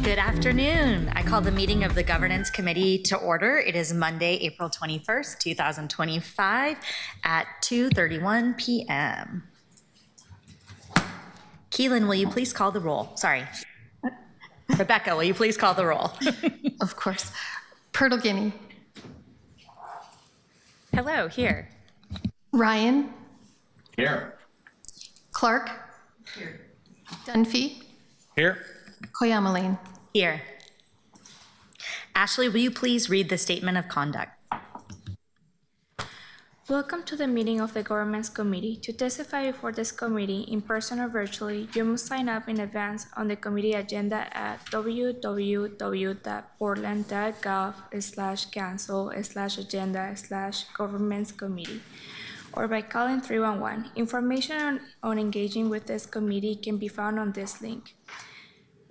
Good afternoon. I call the meeting of the Governance Committee to order. It is Monday, April 21st, 2025 at 2:31 p.m. Keelan, will you please call the roll? Sorry. Rebecca, will you please call the roll? Of course. Pertleguiney. Hello, here. Ryan. Here. Clark. Here. Dunphy. Here. Koyamaline. Here. Ashley, will you please read the statement of conduct? Welcome to the meeting of the Governance Committee. To testify before this committee, in person or virtually, you must sign up in advance on the committee agenda at www.portland.gov/cancel/agenda/governance committee or by calling 311. Information on engaging with this committee can be found on this link.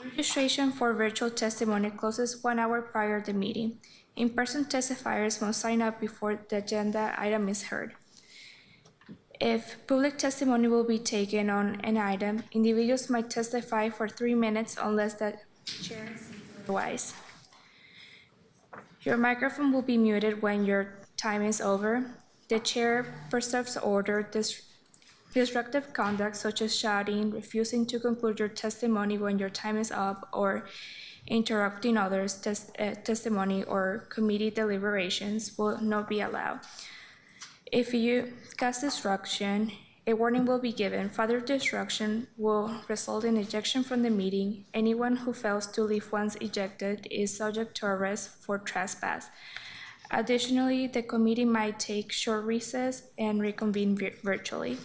Registration for virtual testimony closes 1 hour prior to the meeting. In-person testifiers must sign up before the agenda item is heard. If public testimony will be taken on an item, individuals might testify for 3 minutes unless the chair says otherwise. Your microphone will be muted when your time is over. The chair preserves order. Disruptive conduct such as shouting, refusing to conclude your testimony when your time is up, or interrupting others' testimony or committee deliberations will not be allowed. If you cause disruption, a warning will be given. Further disruption will result in ejection from the meeting. Anyone who fails to leave once ejected is subject to arrest for trespass. Additionally, the committee might take short recess and reconvene virtually.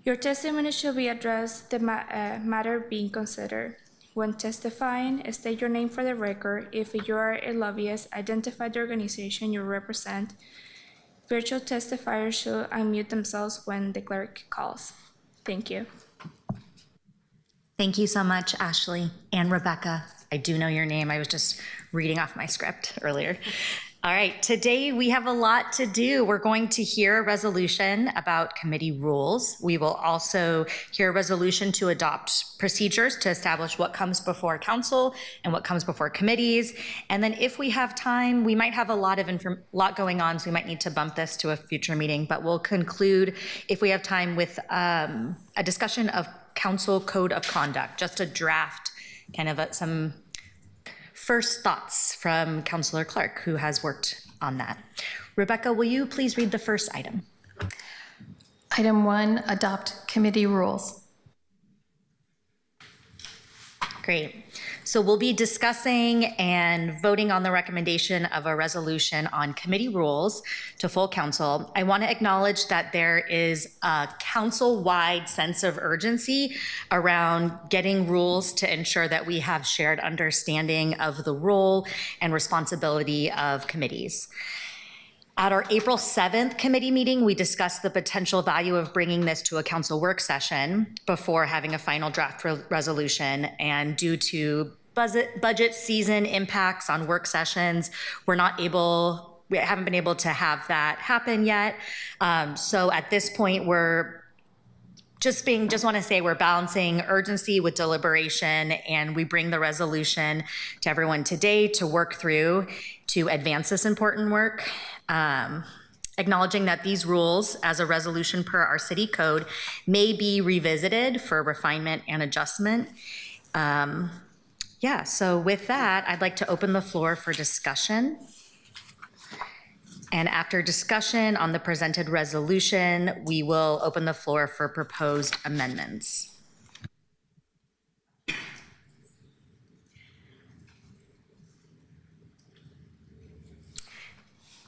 Your testimony should be addressed the matter being considered. When testifying, state your name for the record. If you are a lobbyist, identify the organization you represent. Virtual testifiers should unmute themselves when the clerk calls. Thank you. Thank you so much, Ashley and Rebecca. I do know your name. I was just reading off my script earlier. All right, today we have a lot to do. We're going to hear a resolution about committee rules. We will also hear a resolution to adopt procedures to establish what comes before council and what comes before committees. And then if we have time, we might have a lot going on, so we might need to bump this to a future meeting, but we'll conclude, if we have time, with a discussion of council code of conduct, just a draft, kind of some first thoughts from Councilor Clark, who has worked on that. Rebecca, will you please read the first item? Item 1, adopt committee rules. Great. So we'll be discussing and voting on the recommendation of a resolution on committee rules to full council. I want to acknowledge that there is a council-wide sense of urgency around getting rules to ensure that we have shared understanding of the role and responsibility of committees. At our April 7th committee meeting, we discussed the potential value of bringing this to a council work session before having a final draft resolution. And due to budget season impacts on work sessions, we haven't been able to have that happen yet. So at this point, we're just want to say we're balancing urgency with deliberation, and we bring the resolution to everyone today to work through to advance this important work. Acknowledging that these rules, as a resolution per our city code, may be revisited for refinement and adjustment. So with that, I'd like to open the floor for discussion. And after discussion on the presented resolution, we will open the floor for proposed amendments.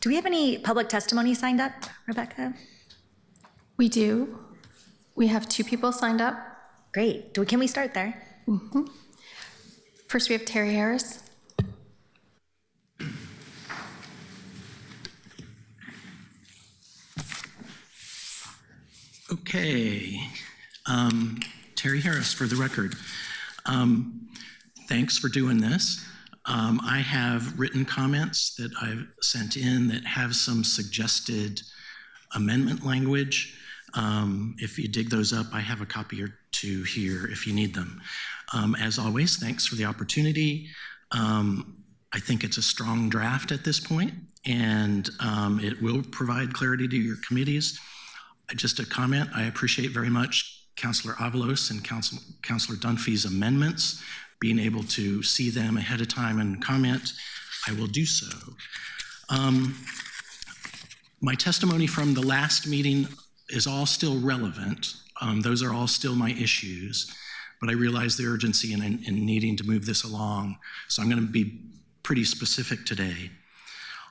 Do we have any public testimony signed up, Rebecca? We do. We have 2 people signed up. Great. Can we start there? Mm-hmm. First, we have Terry Harris. Okay. Terry Harris, for the record. Thanks for doing this. I have written comments that I've sent in that have some suggested amendment language. If you dig those up, I have a copy or two here if you need them. As always, thanks for the opportunity. I think it's a strong draft at this point, and it will provide clarity to your committees. Just a comment, I appreciate very much Councilor Avalos and Councilor Dunphy's amendments. Being able to see them ahead of time and comment, I will do so. My testimony from the last meeting is all still relevant. Those are all still my issues, but I realize the urgency in needing to move this along, so I'm going to be pretty specific today.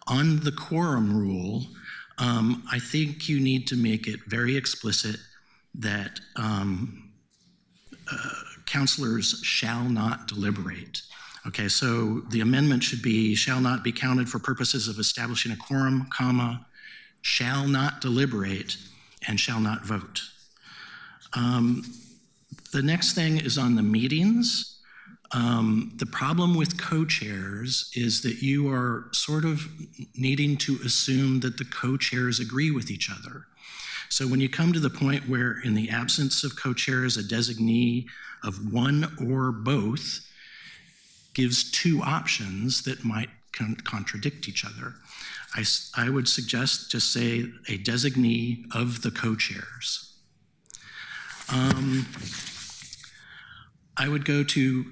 On the quorum rule, I think you need to make it very explicit that councilors shall not deliberate. Okay, so the amendment should be shall not be counted for purposes of establishing a quorum, comma, shall not deliberate, and shall not vote. The next thing is on the meetings. The problem with co-chairs is that you are sort of needing to assume that the co-chairs agree with each other. So when you come to the point where in the absence of co-chairs, a designee of one or both gives two options that might contradict each other, I would suggest just say a designee of the co-chairs. I would go to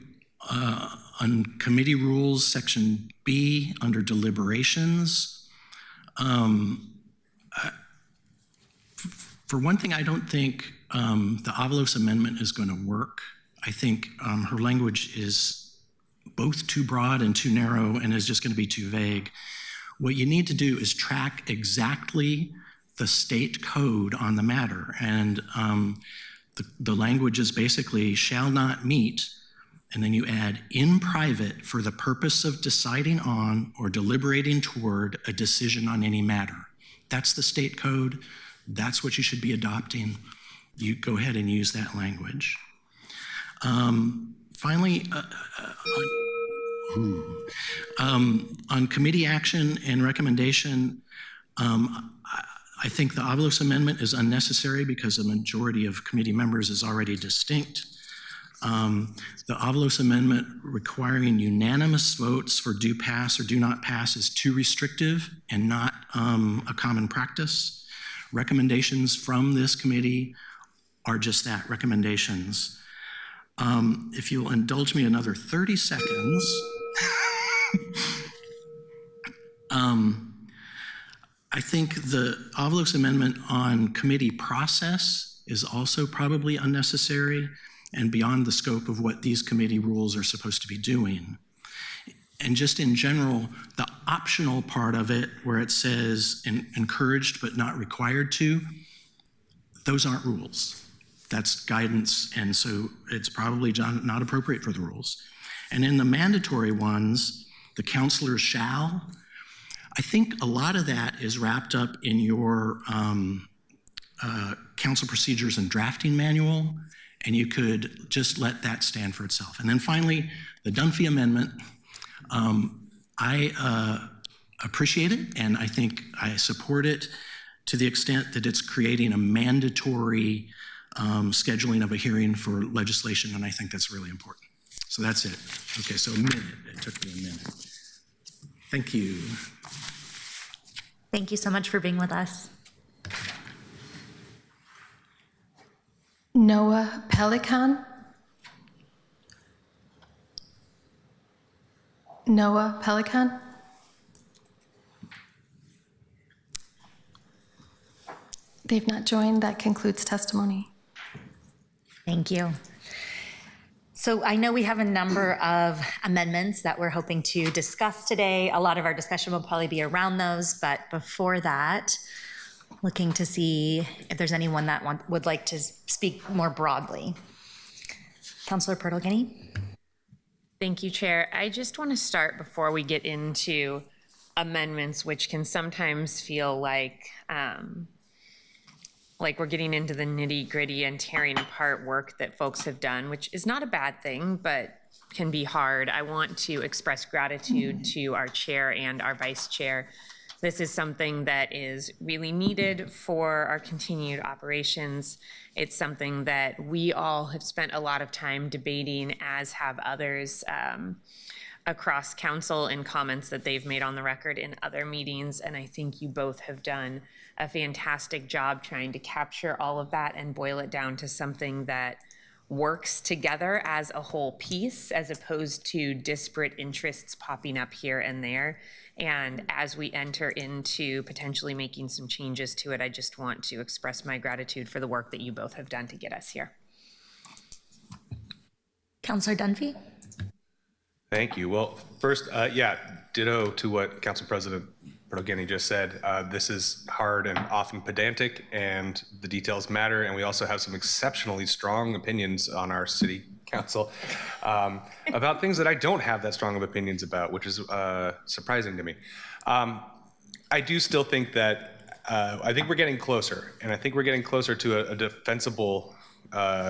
on committee rules, section B, under deliberations. For one thing, I don't think the Avalos amendment is going to work. I think her language is both too broad and too narrow and is just going to be too vague. What you need to do is track exactly the state code on the matter. And the language is basically shall not meet, and then you add in private for the purpose of deciding on or deliberating toward a decision on any matter. That's the state code. That's what you should be adopting. You go ahead and use that language. Finally, on committee action and recommendation, I think the Avalos amendment is unnecessary because a majority of committee members is already distinct. The Avalos amendment requiring unanimous votes for do pass or do not pass is too restrictive and not a common practice. Recommendations from this committee are just that, recommendations. If you'll indulge me another 30 seconds, I think the Avalos amendment on committee process is also probably unnecessary and beyond the scope of what these committee rules are supposed to be doing. And just in general, the optional part of it where it says encouraged but not required to, those aren't rules. That's guidance, and so it's probably not appropriate for the rules. And in the mandatory ones, the counselors shall, I think a lot of that is wrapped up in your council procedures and drafting manual, and you could just let that stand for itself. And then finally, the Dunphy amendment, I appreciate it, and I think I support it to the extent that it's creating a mandatory scheduling of a hearing for legislation, and I think that's really important. So that's it. Okay, so a minute. It took me a minute. Thank you. Thank you so much for being with us. Noah Pelican. Noah Pelican. They've not joined. That concludes testimony. Thank you. So I know we have a number of amendments that we're hoping to discuss today. A lot of our discussion will probably be around those, but before that, looking to see if there's anyone that would like to speak more broadly. Councilor Pirtle-Guinea. Thank you, Chair. I just want to start before we get into amendments, which can sometimes feel like we're getting into the nitty gritty and tearing apart work that folks have done, which is not a bad thing, but can be hard. I want to express gratitude to our chair and our vice chair. This is something that is really needed for our continued operations. It's something that we all have spent a lot of time debating, as have others across council in comments that they've made on the record in other meetings. And I think you both have done a fantastic job trying to capture all of that and boil it down to something that works together as a whole piece, as opposed to disparate interests popping up here and there. And as we enter into potentially making some changes to it, I just want to express my gratitude for the work that you both have done to get us here. Councillor Dunphy? Thank you. Well, first, yeah, ditto to what Council President Prodogany just said. This is hard and often pedantic, and the details matter. And we also have some exceptionally strong opinions on our city council about things that I don't have that strong of opinions about, which is surprising to me. I do still think that I think we're getting closer, and I think we're getting closer to a defensible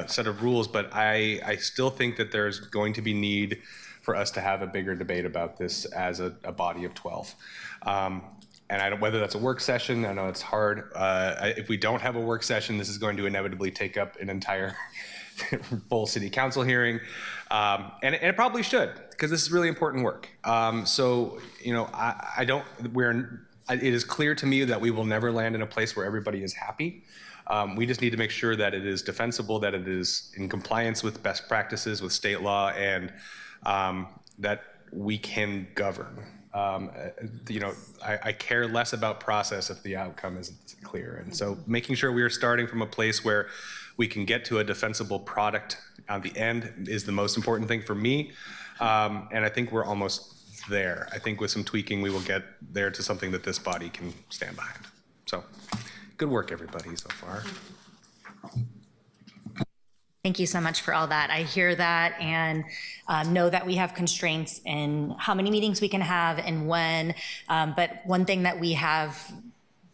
set of rules. But I still think that there's going to be need for us to have a bigger debate about this as a body of 12. And I don't, whether that's a work session, I know it's hard. If we don't have a work session, this is going to inevitably take up an entire full city council hearing. And it probably should, because this is really important work. So, you know, it is clear to me that we will never land in a place where everybody is happy. We just need to make sure that it is defensible, that it is in compliance with best practices, with state law, and that we can govern. You know, I care less about process if the outcome isn't clear. And so making sure we are starting from a place where we can get to a defensible product on the end is the most important thing for me. And I think we're almost there. I think with some tweaking, we will get there to something that this body can stand behind. So good work, everybody, so far. Thank you so much for all that. I hear that and know that we have constraints in how many meetings we can have and when. But one thing that we have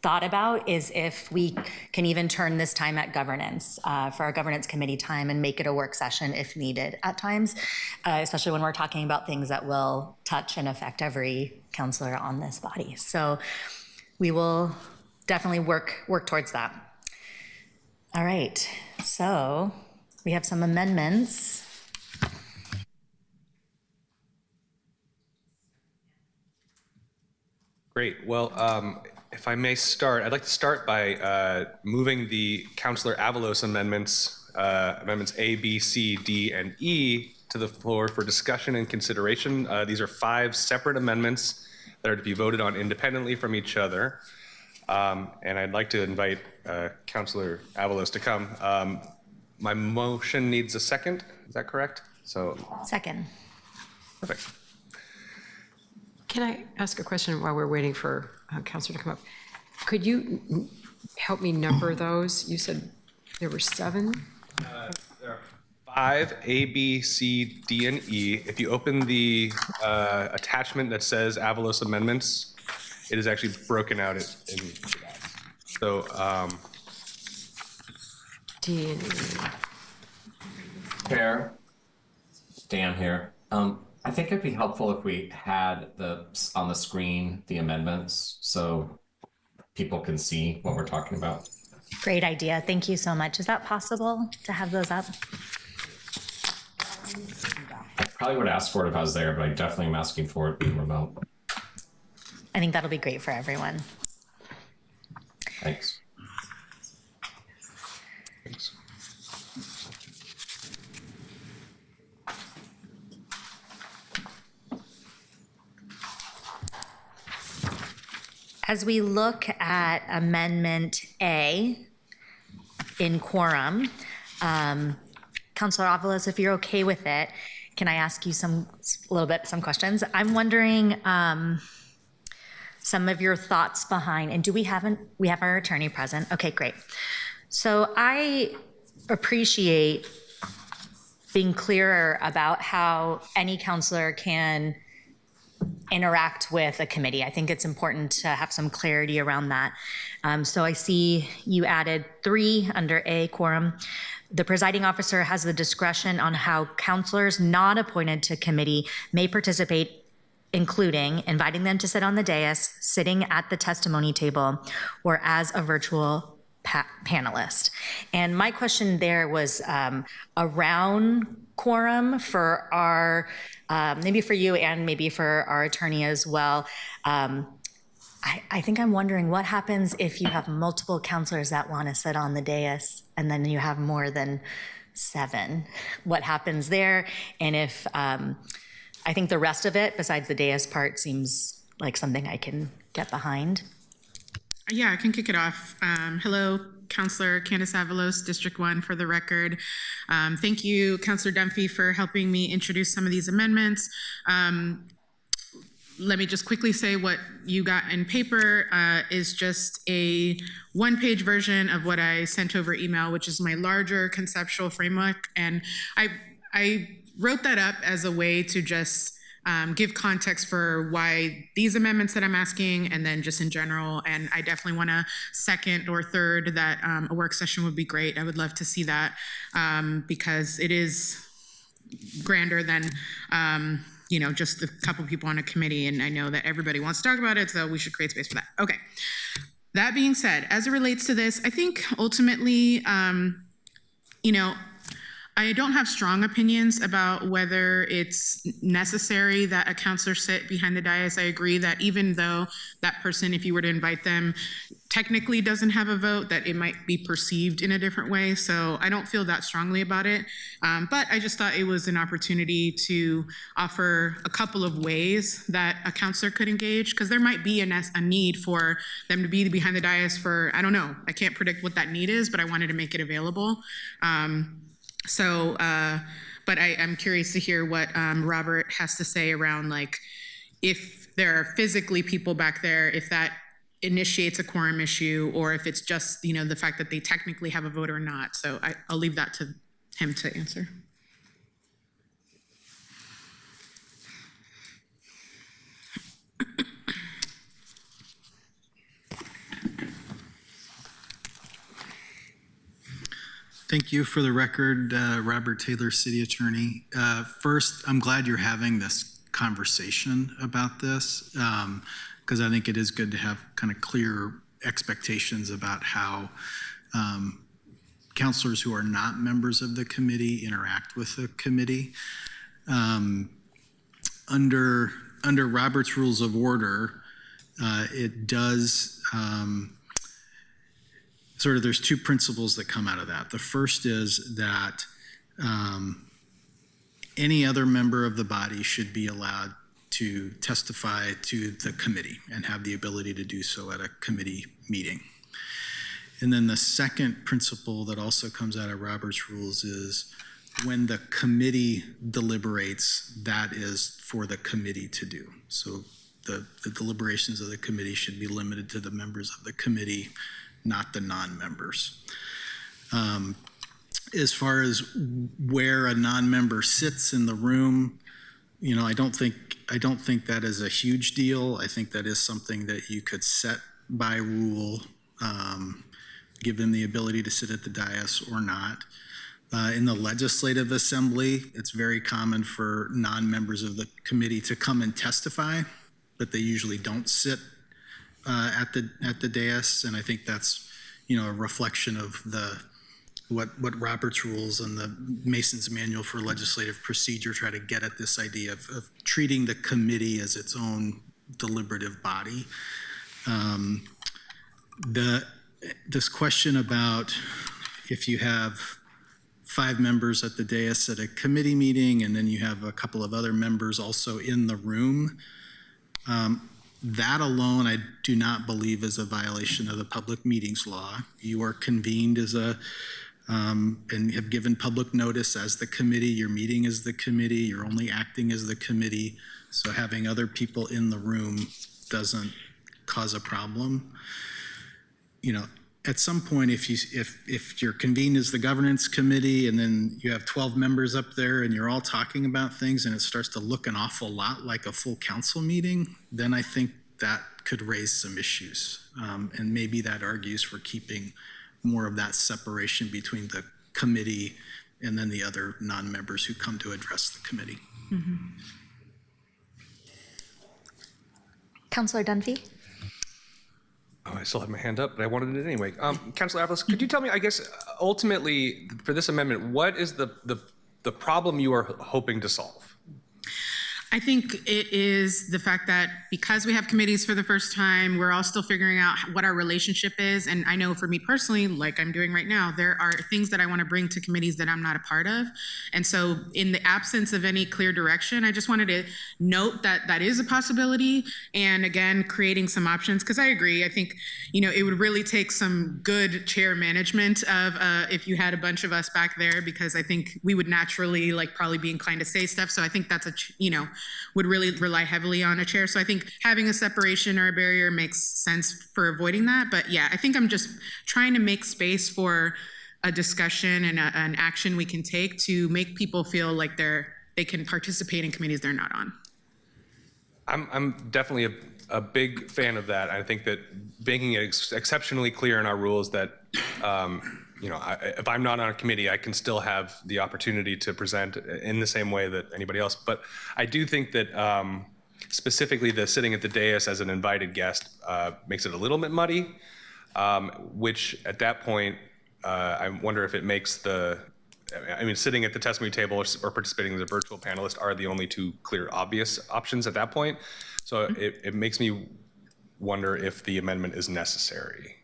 thought about is if we can even turn this time at governance for our governance committee time and make it a work session if needed at times, especially when we're talking about things that will touch and affect every counselor on this body. So we will definitely work towards that. All right, so we have some amendments. Great. Well, if I may start, I'd like to start by moving the Councilor Avalos amendments, amendments A, B, C, D, and E to the floor for discussion and consideration. These are 5 separate amendments that are to be voted on independently from each other. And I'd like to invite Councilor Avalos to come. My motion needs a second. Is that correct? So Second. perfect. Can I ask a question while we're waiting for Councilor to come up? Could you help me number those? You said there were 7? There are 5, A, B, C, D, and E. If you open the attachment that says Avalos amendments, it is actually broken out in that. So, D and E. Chair, Dan here. I think it'd be helpful if we had on the screen the amendments so people can see what we're talking about. Great idea. Thank you so much. Is that possible to have those up? I probably would ask for it if I was there, but I definitely am asking for it being remote. I think that'll be great for everyone. Thanks. As we look at Amendment A in quorum, Councilor Avalos, if you're okay with it, can I ask you some questions? I'm wondering some of your thoughts behind, and we have our attorney present. Okay, great. So I appreciate being clearer about how any counselor can interact with a committee. I think it's important to have some clarity around that. So I see you added 3 under A, quorum. The presiding officer has the discretion on how counselors not appointed to committee may participate, including inviting them to sit on the dais, sitting at the testimony table, or as a virtual panelist. And my question there was around quorum for our, maybe for you and maybe for our attorney as well. I think I'm wondering what happens if you have multiple counselors that want to sit on the dais and then you have more than 7. What happens there? And if, I think the rest of it, besides the dais part, seems like something I can get behind. Yeah, I can kick it off. Hello, Councilor Candace Avalos, District 1, for the record. Thank you, Councilor Dunphy, for helping me introduce some of these amendments. Let me just quickly say what you got in paper is just a 1-page version of what I sent over email, which is my larger conceptual framework. And I wrote that up as a way to just give context for why these amendments that I'm asking, and then just in general. And I definitely want to second or third that a work session would be great. I would love to see that because it is grander than you know, just a couple people on a committee, and I know that everybody wants to talk about it, so we should create space for that. Okay. That being said, as it relates to this, I think ultimately, you know, I don't have strong opinions about whether it's necessary that a counselor sit behind the dais. I agree that even though that person, if you were to invite them, technically doesn't have a vote, that it might be perceived in a different way. So I don't feel that strongly about it. But I just thought it was an opportunity to offer a couple of ways that a counselor could engage, because there might be a need for them to be behind the dais for, I don't know, I can't predict what that need is, but I wanted to make it available. But I'm curious to hear what Robert has to say around, like, if there are physically people back there, if that initiates a quorum issue, or if it's just, you know, the fact that they technically have a vote or not. So I'll leave that to him to answer. Thank you. For the record, Robert Taylor, City Attorney. First, I'm glad you're having this conversation about this, because I think it is good to have kind of clear expectations about how counselors who are not members of the committee interact with the committee. Under Robert's Rules of Order, it does sort of, there's 2 principles that come out of that. The first is that any other member of the body should be allowed to testify to the committee and have the ability to do so at a committee meeting. And then the second principle that also comes out of Robert's Rules is when the committee deliberates, that is for the committee to do. So the deliberations of the committee should be limited to the members of the committee, not the non-members. As far as where a non-member sits in the room, you know, I don't think that is a huge deal. I think that is something that you could set by rule, give them the ability to sit at the dais or not. In the Legislative Assembly, it's very common for non-members of the committee to come and testify, but they usually don't sit at the dais, and I think that's, you know, a reflection of what Robert's Rules and the Mason's Manual for Legislative Procedure try to get at, this idea of treating the committee as its own deliberative body. This question about if you have 5 members at the dais at a committee meeting and then you have a couple of other members also in the room, that alone, I do not believe is a violation of the Public Meetings Law. You are convened as and have given public notice as the committee. Your meeting is the committee. You're only acting as the committee. So having other people in the room doesn't cause a problem. You know, at some point, if you're convened as the governance committee and then you have 12 members up there and you're all talking about things and it starts to look an awful lot like a full council meeting, then I think that could raise some issues. And maybe that argues for keeping more of that separation between the committee and then the other non-members who come to address the committee. Councillor Dunphy? Oh, I still have my hand up, but I wanted it anyway. Councilor Avalos, could you tell me, I guess, ultimately, for this amendment, what is the problem you are hoping to solve? I think it is the fact that because we have committees for the first time, we're all still figuring out what our relationship is. And I know for me personally, like I'm doing right now, there are things that I want to bring to committees that I'm not a part of. And so in the absence of any clear direction, I just wanted to note that that is a possibility. And again, creating some options, because I agree, I think, it would really take some good chair management of if you had a bunch of us back there, because I think we would naturally probably be inclined to say stuff. So I think that's would really rely heavily on a chair. So I think having a separation or a barrier makes sense for avoiding that. But yeah, I think I'm just trying to make space for a discussion and an action we can take to make people feel like they can participate in committees they're not on. I'm definitely a big fan of that. I think that making it exceptionally clear in our rules that if I'm not on a committee, I can still have the opportunity to present in the same way that anybody else. But I do think that specifically the sitting at the dais as an invited guest makes it a little bit muddy, which at that point, I wonder if it makes sitting at the testimony table or participating as a virtual panelist are the only two clear, obvious options at that point. So it makes me wonder if the amendment is necessary.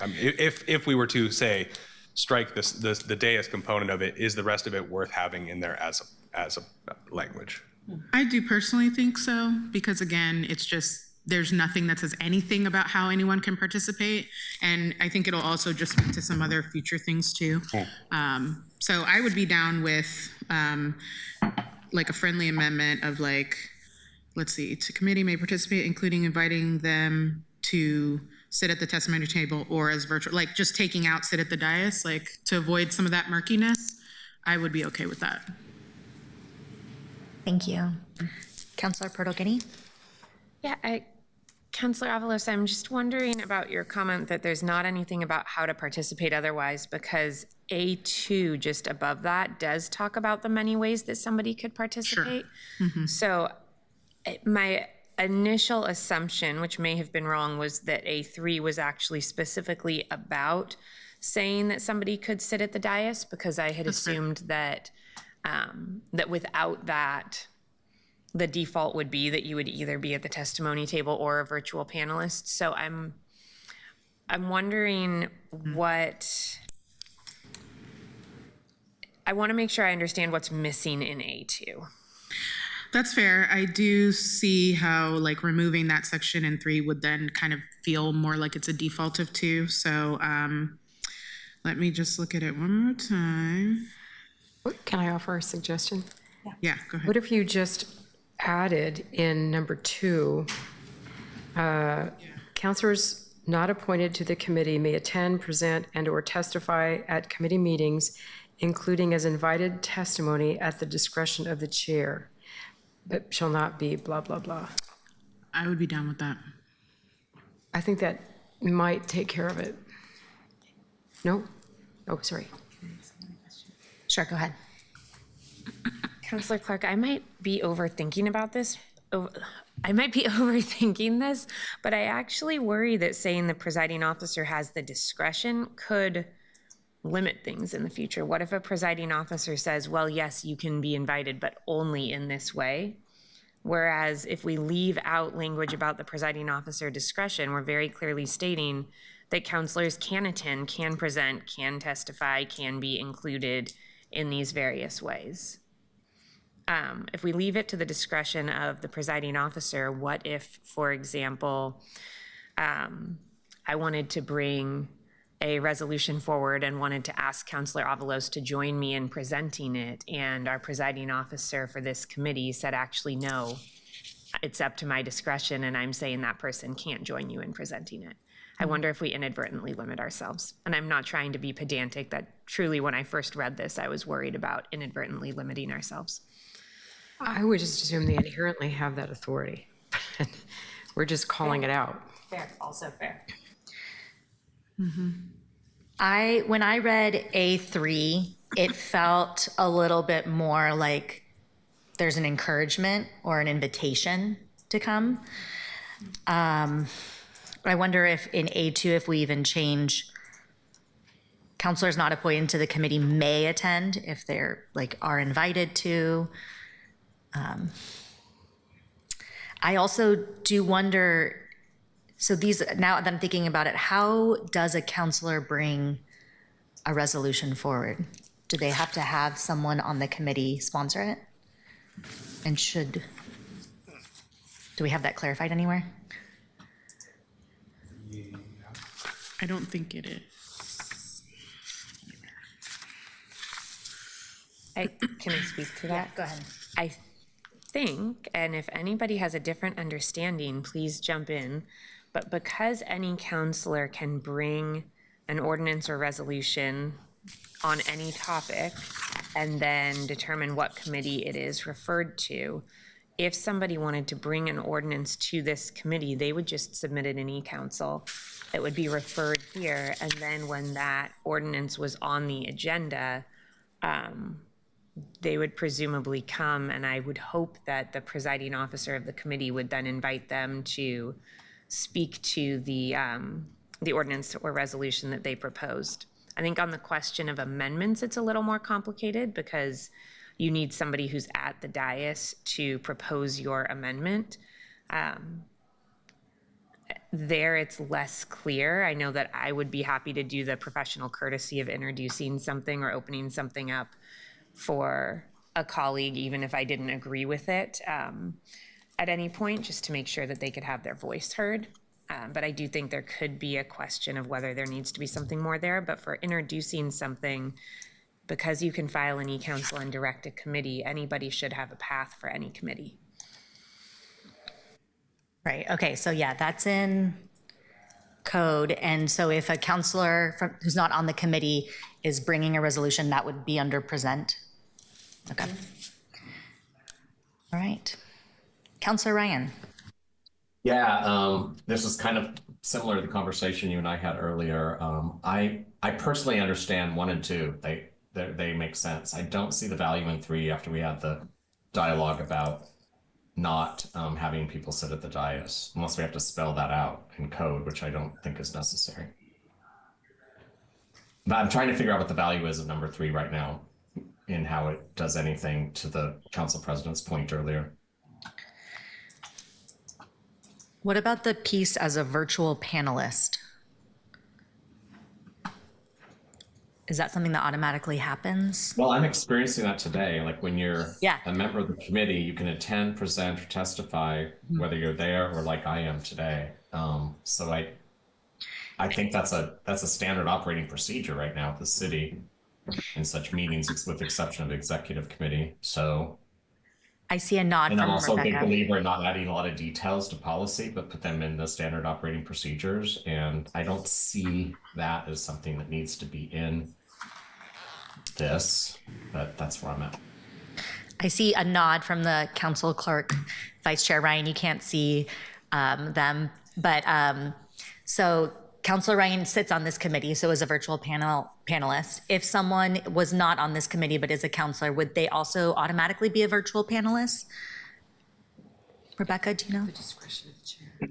If we were to say, strike the dais component of it, is the rest of it worth having in there as a language? I do personally think so, because again, it's just, there's nothing that says anything about how anyone can participate. And I think it'll also just speak to some other future things too. So I would be down with a friendly amendment of let's see, to committee may participate, including inviting them to sit at the testimony table or as virtual, just taking out sit at the dais, to avoid some of that murkiness. I would be okay with that. Thank you. Councillor Pertolini? Yeah, Councillor Avalos, I'm just wondering about your comment that there's not anything about how to participate otherwise, because A2 just above that does talk about the many ways that somebody could participate. Sure. So my initial assumption, which may have been wrong, was that A3 was actually specifically about saying that somebody could sit at the dais, because I had assumed that that without that, the default would be that you would either be at the testimony table or a virtual panelist. So I'm wondering what, I want to make sure I understand what's missing in A2. That's fair. I do see how removing that section in 3 would then kind of feel more like it's a default of 2. So let me just look at it one more time. Can I offer a suggestion? Yeah, go ahead. What if you just added in number 2, counselors not appointed to the committee may attend, present, and/or testify at committee meetings, including as invited testimony at the discretion of the chair, but shall not be blah, blah, blah. I would be down with that. I think that might take care of it. No? Oh, sorry. Sure, go ahead. Councillor Clark, I might be overthinking about this. I might be overthinking this, but I actually worry that saying the presiding officer has the discretion could limit things in the future. What if a presiding officer says, well, yes, you can be invited, but only in this way? Whereas if we leave out language about the presiding officer discretion, we're very clearly stating that counselors can attend, can present, can testify, can be included in these various ways. If we leave it to the discretion of the presiding officer, what if, for example, I wanted to bring a resolution forward and wanted to ask Councillor Avalos to join me in presenting it, and our presiding officer for this committee said, actually, no, it's up to my discretion and I'm saying that person can't join you in presenting it. I wonder if we inadvertently limit ourselves. And I'm not trying to be pedantic, that truly when I first read this, I was worried about inadvertently limiting ourselves. I would just assume they inherently have that authority. We're just calling it out. Fair, also fair. When I read A3, it felt a little bit more like there's an encouragement or an invitation to come. I wonder if in A2, if we even change counselors not appointed to the committee may attend, if they're like are invited to. I also do wonder, so these, now that I'm thinking about it, how does a counselor bring a resolution forward? Do they have to have someone on the committee sponsor it? And do we have that clarified anywhere? I don't think it is. Can I speak to that? Go ahead. I think, and if anybody has a different understanding, please jump in. But because any counselor can bring an ordinance or resolution on any topic and then determine what committee it is referred to, if somebody wanted to bring an ordinance to this committee, they would just submit it in e-council. It would be referred here, and then when that ordinance was on the agenda, they would presumably come, and I would hope that the presiding officer of the committee would then invite them to speak to the ordinance or resolution that they proposed. I think on the question of amendments, it's a little more complicated because you need somebody who's at the dais to propose your amendment. There, it's less clear. I know that I would be happy to do the professional courtesy of introducing something or opening something up for a colleague, even if I didn't agree with it at any point, just to make sure that they could have their voice heard. But I do think there could be a question of whether there needs to be something more there. But for introducing something, because you can file an e-council and direct a committee, anybody should have a path for any committee. Right, okay, so yeah, that's in code. And so if a counselor who's not on the committee is bringing a resolution, that would be under present? Okay. All right. Counselor Ryan. Yeah, this is kind of similar to the conversation you and I had earlier. I personally understand 1 and 2. They make sense. I don't see the value in 3 after we had the dialogue about not having people sit at the dais, unless we have to spell that out in code, which I don't think is necessary. But I'm trying to figure out what the value is of number 3 right now in how it does anything to the council president's point earlier. What about the piece as a virtual panelist? Is that something that automatically happens? Well, I'm experiencing that today. Like when you're Yeah. a member of the committee, you can attend, present, or testify, whether you're there or like I am today. So I think that's a standard operating procedure right now at the city in such meetings, with the exception of the executive committee. So, I see a nod and I'm from also a big Rebecca. believer in not adding a lot of details to policy, but put them in the standard operating procedures. And I don't see that as something that needs to be in this, but that's where I'm at. I see a nod from the council clerk, Vice Chair Ryan. You can't see them, but so Councilor Ryan sits on this committee, so is a virtual panelist. If someone was not on this committee but is a counselor, would they also automatically be a virtual panelist? Rebecca, do you know? Discretion of the chair.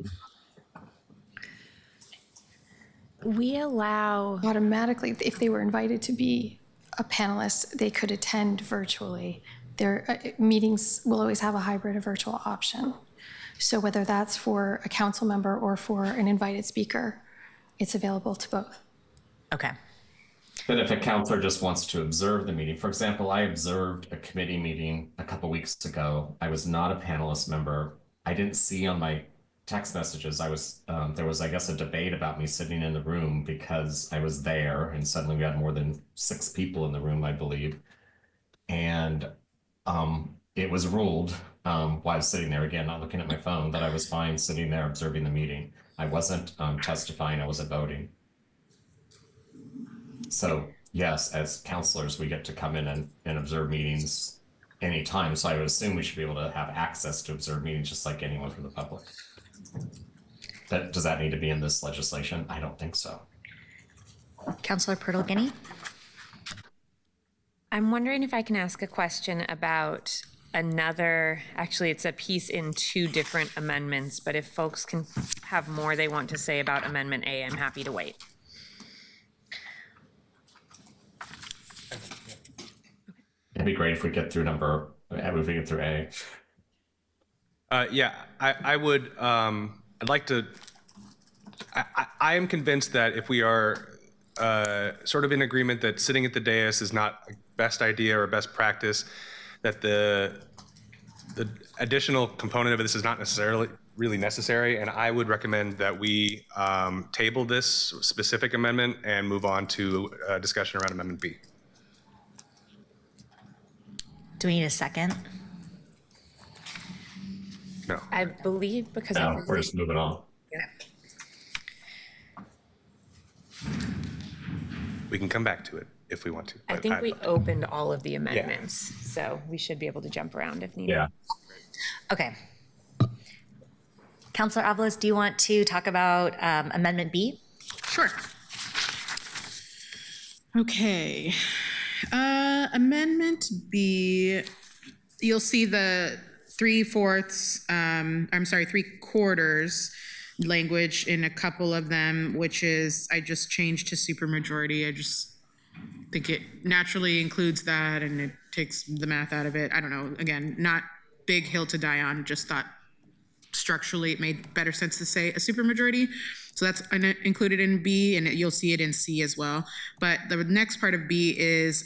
We allow, Automatically, if they were invited to be a panelist, they could attend virtually. Their meetings will always have a hybrid or virtual option. So whether that's for a council member or for an invited speaker, it's available to both. Okay. But if a counselor just wants to observe the meeting, for example, I observed a committee meeting a couple weeks ago. I was not a panelist member. I didn't see on my text messages, there was, I guess, a debate about me sitting in the room because I was there, and suddenly we had more than 6 people in the room, I believe. And it was ruled while I was sitting there, again, not looking at my phone, that I was fine sitting there observing the meeting. I wasn't testifying, I wasn't voting. So yes, as counselors, we get to come in and observe meetings anytime. So I would assume we should be able to have access to observe meetings just like anyone from the public. Does that need to be in this legislation? I don't think so. Counselor Pertle-Guinea? I'm wondering if I can ask a question about another, actually, it's a piece in 2 different amendments, but if folks can have more they want to say about Amendment A, I'm happy to wait. It'd be great if we get through A. Yeah, I would, I'd like to, I am convinced that if we are sort of in agreement that sitting at the dais is not a best idea or best practice, that the additional component of this is not necessarily really necessary, and I would recommend that we table this specific amendment and move on to a discussion around Amendment B. Do we need a second? No. I believe because No, we're just moving on. We can come back to it if we want to. I but think we opened all of the amendments, so we should be able to jump around if needed. Yeah. Okay. Counselor Avalos, do you want to talk about Amendment B? Sure. Okay. Amendment B, you'll see the 3/4 language in a couple of them, which is, I just changed to supermajority. I just think it naturally includes that and it takes the math out of it. I don't know, again, not big hill to die on, just thought structurally it made better sense to say a supermajority. So that's included in B, and you'll see it in C as well. But the next part of B is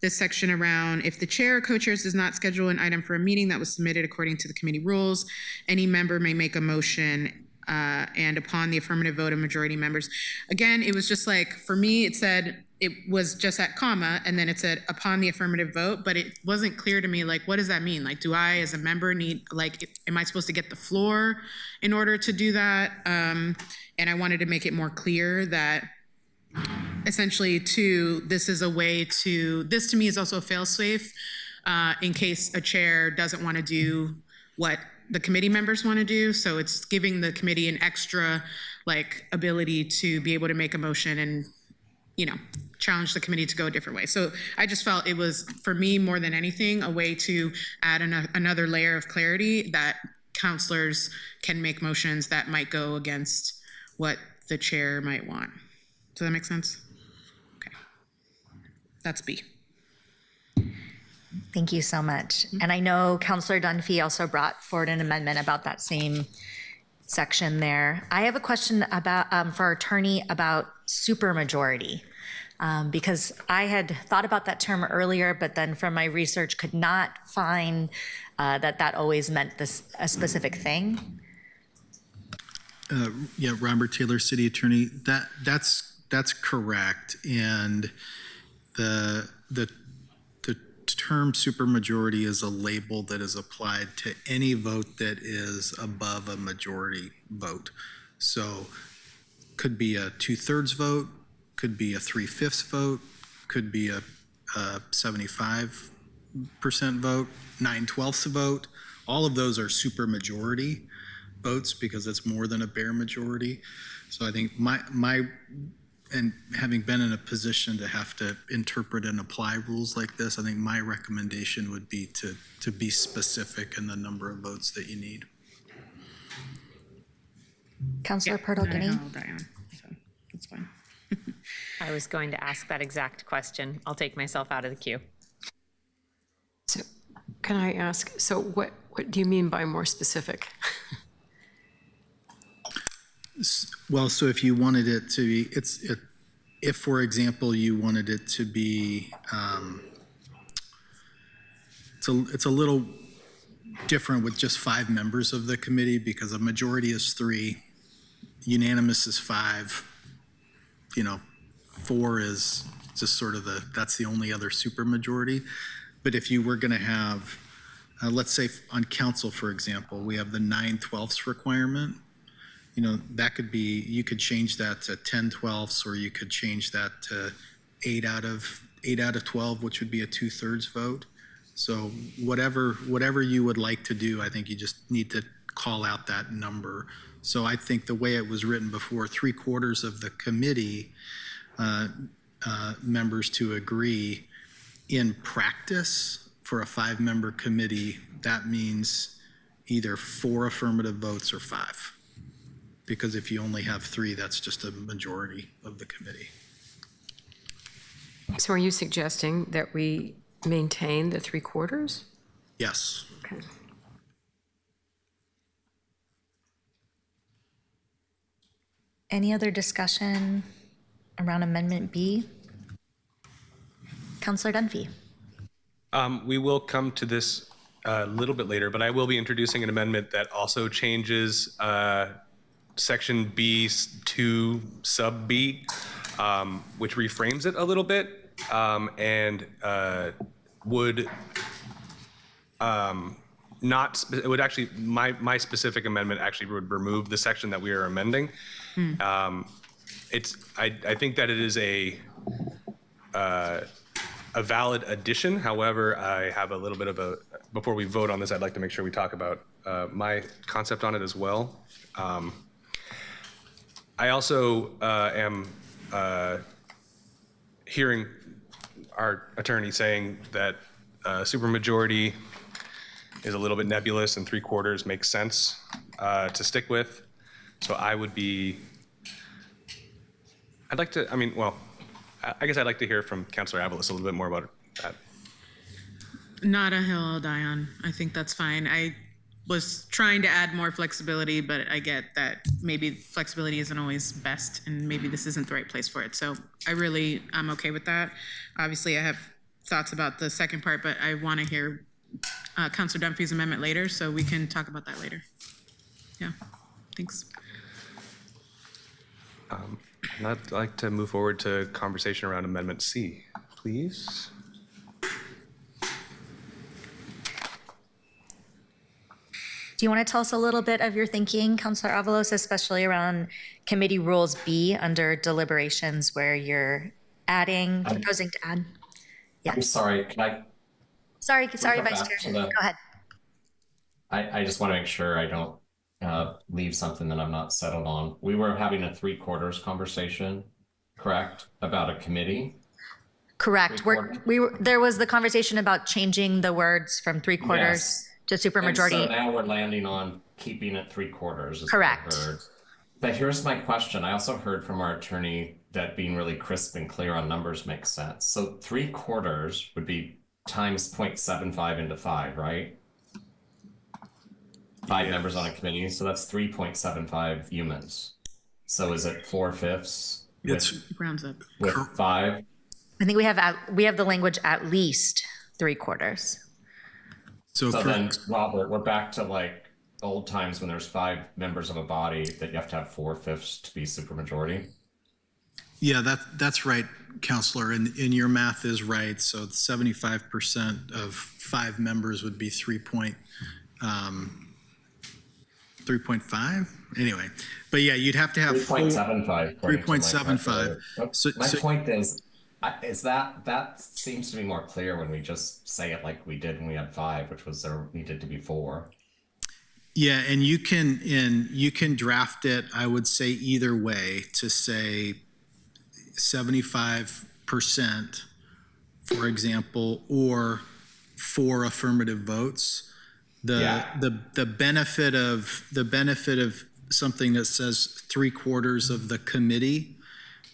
this section around if the chair or co-chairs does not schedule an item for a meeting that was submitted according to the committee rules, any member may make a motion and upon the affirmative vote of majority members. Again, it was just like, for me, it said, it was just at comma, and then it said upon the affirmative vote, but it wasn't clear to me, like, what does that mean? Like, do I, as a member, need, like, am I supposed to get the floor in order to do that? And I wanted to make it more clear that essentially, this is a way to, this to me is also a fail-safe in case a chair doesn't want to do what the committee members want to do. So it's giving the committee an extra, like, ability to be able to make a motion and, you know, challenge the committee to go a different way. So I just felt it was, for me, more than anything, a way to add another layer of clarity that counselors can make motions that might go against what the chair might want. Does that make sense? Okay. That's B. Thank you so much. And I know Counselor Dunphy also brought forward an amendment about that same section there. I have a question about for our attorney about supermajority, because I had thought about that term earlier, but then from my research could not find that always meant a specific thing. Yeah, Robert Taylor, City Attorney. That's correct, and the term supermajority is a label that is applied to any vote that is above a majority vote. So could be a 2/3 vote, could be a 3/5 vote, could be a 75% vote, 9/12 vote. All of those are supermajority votes because it's more than a bare majority. So I think and having been in a position to have to interpret and apply rules like this, I think my recommendation would be to be specific in the number of votes that you need. Counselor Pertle-Guinea. I'll die on, so that's fine. I was going to ask that exact question. I'll take myself out of the queue. So can I ask, so what do you mean by more specific? Well, so if you wanted it to be, if, for example, you wanted it to be, it's a little different with just 5 members of the committee because a majority is 3, unanimous is 5, 4 is just sort of that's the only other supermajority. But if you were going to have let's say on council, for example, we have the 9/12 requirement. You know, that could be, you could change that to 10/12, or you could change that to 8 out of 12, which would be a 2/3 vote. So whatever you would like to do, I think you just need to call out that number. So I think the way it was written before, 3/4 of the committee members to agree. In practice, for a 5-member committee, that means either 4 affirmative votes or 5. Because if you only have 3, that's just a majority of the committee. So are you suggesting that we maintain the 3/4? Yes. Okay. Any other discussion around Amendment B? Counselor Dunphy. We will come to this a little bit later, but I will be introducing an amendment that also changes Section B2 sub B, which reframes it a little bit and would not, it would actually, my specific amendment actually would remove the section that we are amending. I think that it is a valid addition. However, I have a little bit of a, before we vote on this, I'd like to make sure we talk about my concept on it as well. I also am hearing our attorney saying that supermajority is a little bit nebulous and 3/4 makes sense to stick with. So I would be, I'd like to, I guess I'd like to hear from Councilor Avalos a little bit more about that. Not a hill I'll die on. I think that's fine. I was trying to add more flexibility, but I get that maybe flexibility isn't always best, and maybe this isn't the right place for it. So I'm okay with that. Obviously, I have thoughts about the second part, but I want to hear Councilor Dunphy's amendment later, so we can talk about that later. Yeah, thanks. I'd like to move forward to conversation around Amendment C, please. Do you want to tell us a little bit of your thinking, Councilor Avalos, especially around Committee Rules B under deliberations where you're proposing to add? Yeah. I'm sorry, can I? Sorry, go Vice back Chair. to the- Go ahead. I just want to make sure I don't leave something that I'm not settled on. We were having a 3/4 conversation, correct, about a committee? Correct. There was the conversation about changing the words from 3/4 Yes. to And so supermajority. now we're landing on keeping it 3/4. is what I Correct. heard. But here's my question. I also heard from our attorney that being really crisp and clear on numbers makes sense. So 3/4 would be times 0.75 into 5, right? 5 members on a committee, so that's 3.75 humans. So is it 4/5 Rounds up. with 5? I think we have the language at least 3/4. So So then, Robert, we're back to like old times when there's 5 members of a body that you have to have 4/5 to be supermajority. yeah, that's right, Counselor, and your math is right. So 75% of 5 members would be 3.5 anyway. But yeah, you'd have to have 3.75. 3.75. So, My point is that seems to be more clear when we just say it like we did when we had 5, which was there needed to be 4. yeah, and you can draft it, I would say either way, to say 75%, for example, or 4 affirmative votes. The benefit of something that says 3/4 of the committee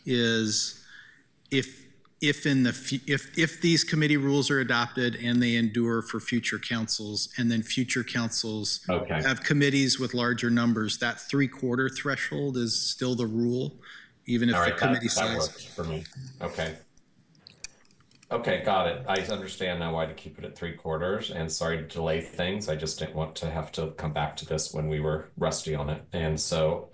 is if these committee rules are adopted and they endure for future councils, and then future councils have committees with larger numbers, that 3/4 threshold is still the rule, even if the committee that size. works for me. Okay, got it. I understand now why to keep it at 3/4, and sorry to delay things. I just didn't want to have to come back to this when we were rusty on it. And so,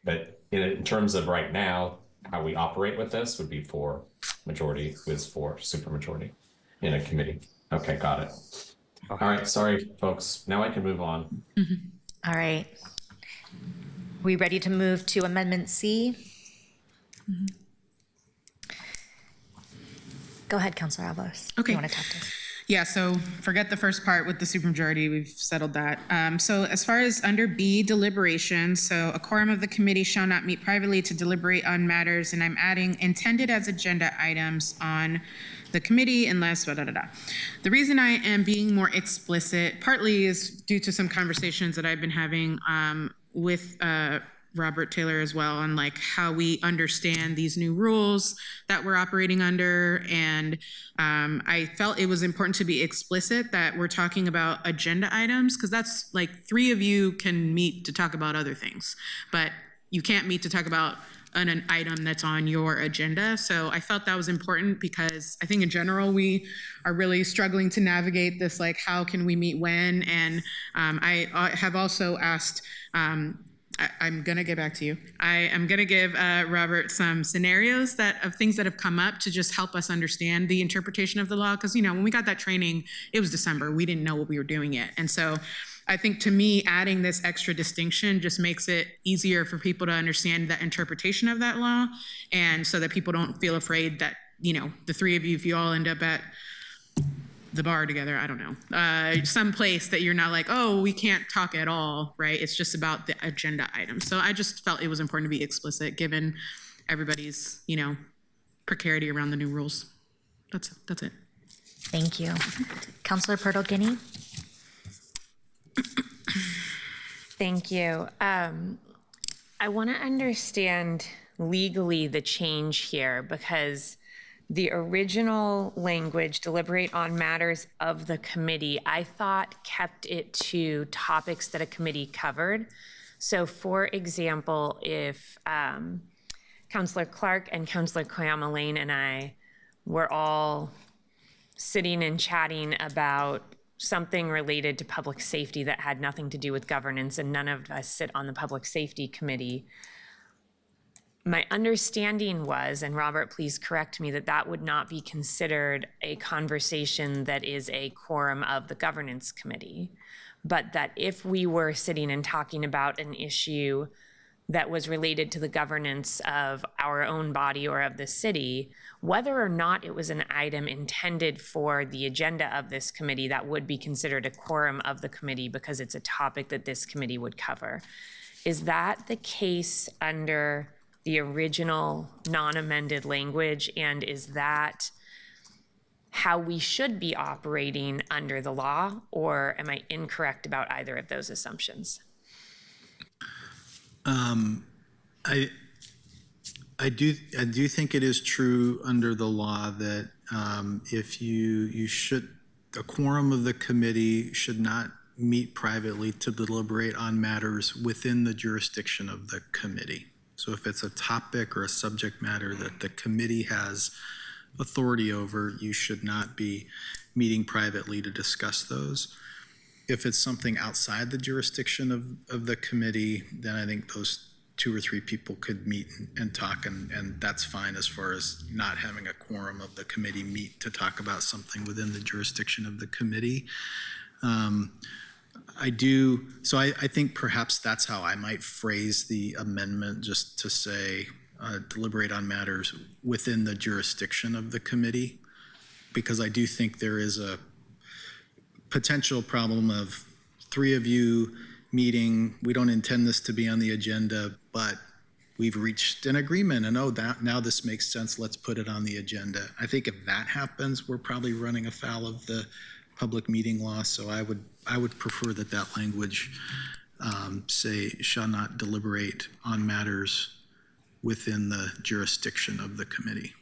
but in terms of right now, how we operate with this would be 4 majority with 4 supermajority in a committee. Okay, got it. All right, sorry, folks. Now I can move on. All right. We ready to move to Amendment C? Go ahead, Councilor Avalos. Okay. You want to talk to us? Yeah, so forget the first part with the supermajority, we've settled that. So as far as under B, deliberations, so a quorum of the committee shall not meet privately to deliberate on matters, and I'm adding intended as agenda items on the committee unless da-da-da-da. The reason I am being more explicit partly is due to some conversations that I've been having with Robert Taylor as well on like how we understand these new rules that we're operating under. And I felt it was important to be explicit that we're talking about agenda items, because that's like 3 of you can meet to talk about other things, but you can't meet to talk about an item that's on your agenda. So I felt that was important because I think in general, we are really struggling to navigate this, like how can we meet when? And I have also asked, I'm going to get back to you. I am going to give Robert some scenarios of things that have come up to just help us understand the interpretation of the law. Because, when we got that training, it was December. We didn't know what we were doing yet. And so I think to me, adding this extra distinction just makes it easier for people to understand the interpretation of that law. And so that people don't feel afraid that, the 3 of you, if you all end up at the bar together, I don't know, some place that you're not like, oh, we can't talk at all, right? It's just about the agenda item. So I just felt it was important to be explicit given everybody's, precarity around the new rules. That's it. Thank you. Councilor Pertle-Guiney? Thank you. I want to understand legally the change here, because the original language, deliberate on matters of the committee, I thought kept it to topics that a committee covered. So for example, if Councilor Clark and Councilor Koyama Lane and I were all sitting and chatting about something related to public safety that had nothing to do with governance, and none of us sit on the Public Safety Committee, my understanding was, and Robert, please correct me, that would not be considered a conversation that is a quorum of the Governance Committee, but that if we were sitting and talking about an issue that was related to the governance of our own body or of the city, whether or not it was an item intended for the agenda of this committee, that would be considered a quorum of the committee because it's a topic that this committee would cover. Is that the case under the original non-amended language, and is that how we should be operating under the law, or am I incorrect about either of those assumptions? I do think it is true under the law that if a quorum of the committee should not meet privately to deliberate on matters within the jurisdiction of the committee. So if it's a topic or a subject matter that the committee has authority over, you should not be meeting privately to discuss those. If it's something outside the jurisdiction of the committee, then I think those 2 or 3 people could meet and talk, and that's fine as far as not having a quorum of the committee meet to talk about something within the jurisdiction of the committee. I think perhaps that's how I might phrase the amendment, just to say deliberate on matters within the jurisdiction of the committee, because I do think there is a potential problem of 3 of you meeting, we don't intend this to be on the agenda, but we've reached an agreement, and now this makes sense, let's put it on the agenda. I think if that happens, we're probably running afoul of the public meeting law, so I would prefer that language say shall not deliberate on matters within the jurisdiction of the committee.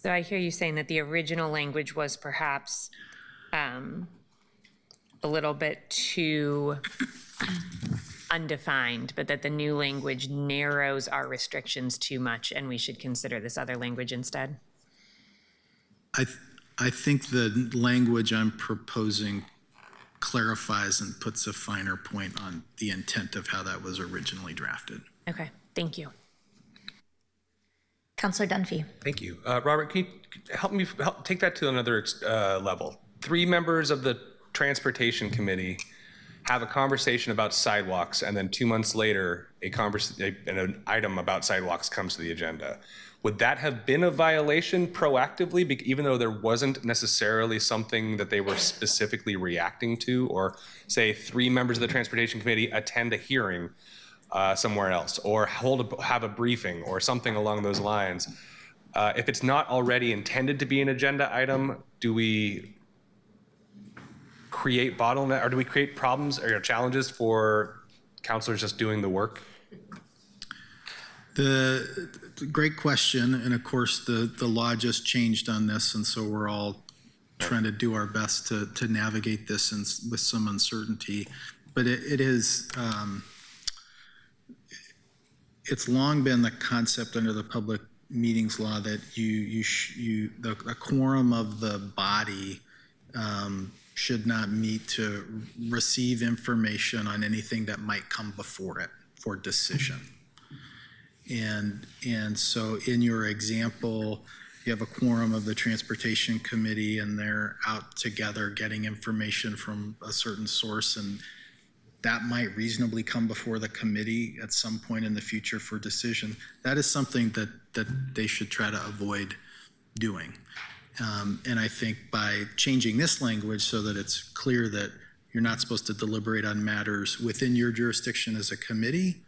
So I hear you saying that the original language was perhaps a little bit too undefined, but that the new language narrows our restrictions too much and we should consider this other language instead? I think the language I'm proposing clarifies and puts a finer point on the intent of how that was originally drafted. Okay, thank you. Councilor Dunphy. Thank you. Robert, can you help take that to another level? 3 members of the transportation committee have a conversation about sidewalks, and then 2 months later, an item about sidewalks comes to the agenda. Would that have been a violation proactively, even though there wasn't necessarily something that they were specifically reacting to? Or say 3 members of the transportation committee attend a hearing somewhere else, or have a briefing or something along those lines. If it's not already intended to be an agenda item, do we create bottleneck, or do we create problems or challenges for counselors just doing the work? The great question, and of course the law just changed on this, and so we're all trying to do our best to navigate this with some uncertainty. But it is it's long been the concept under the public meetings law that the quorum of the body should not meet to receive information on anything that might come before it for decision. And so in your example, you have a quorum of the transportation committee and they're out together getting information from a certain source, and that might reasonably come before the committee at some point in the future for decision. That is something that they should try to avoid doing. And I think by changing this language so that it's clear that you're not supposed to deliberate on matters within your jurisdiction as a committee,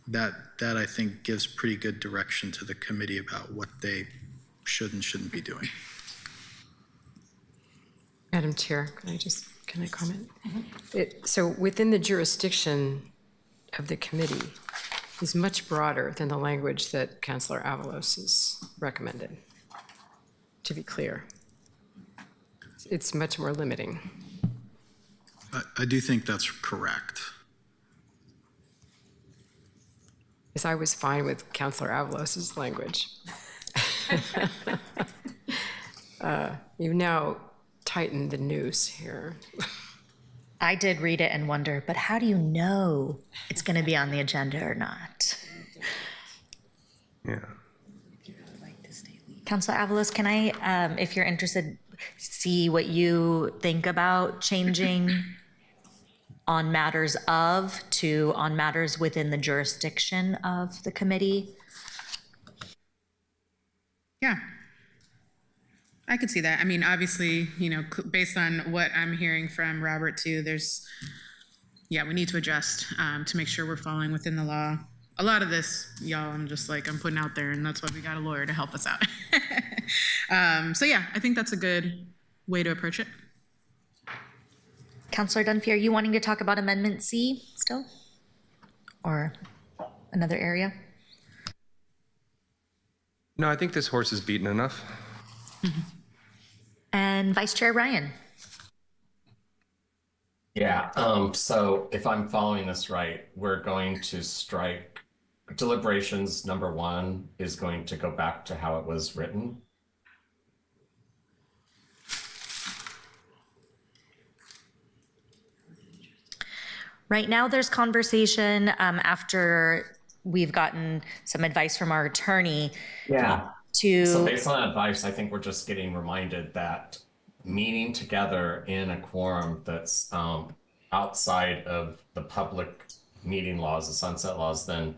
that I think gives pretty good direction to the committee about what they should and shouldn't be doing. Madam Chair, can I comment? So within the jurisdiction of the committee is much broader than the language that Councilor Avalos has recommended, to be clear. It's much more limiting. I do think that's correct. Because I was fine with Councilor Avalos's language. You've now tightened the noose here. I did read it and wonder, but how do you know it's going to be on the agenda or not? Yeah. Councilor Avalos, can I, if you're interested, see what you think about changing on matters of to on matters within the jurisdiction of the committee? Yeah. I could see that. I mean, obviously, based on what I'm hearing from Robert too, we need to adjust to make sure we're following within the law. A lot of this, y'all, I'm putting out there, and that's why we got a lawyer to help us out. So yeah, I think that's a good way to approach it. Councilor Dunphy, are you wanting to talk about Amendment C still? Or another area? No, I think this horse is beaten enough. Mm-hmm. And Vice Chair Ryan. Yeah, so if I'm following this right, we're going to strike deliberations. Number 1 is going to go back to how it was written. Right now, there's conversation after we've gotten some advice from our attorney. Yeah. To So based on advice, I think we're just getting reminded that meeting together in a quorum that's outside of the public meeting laws, the sunset laws, then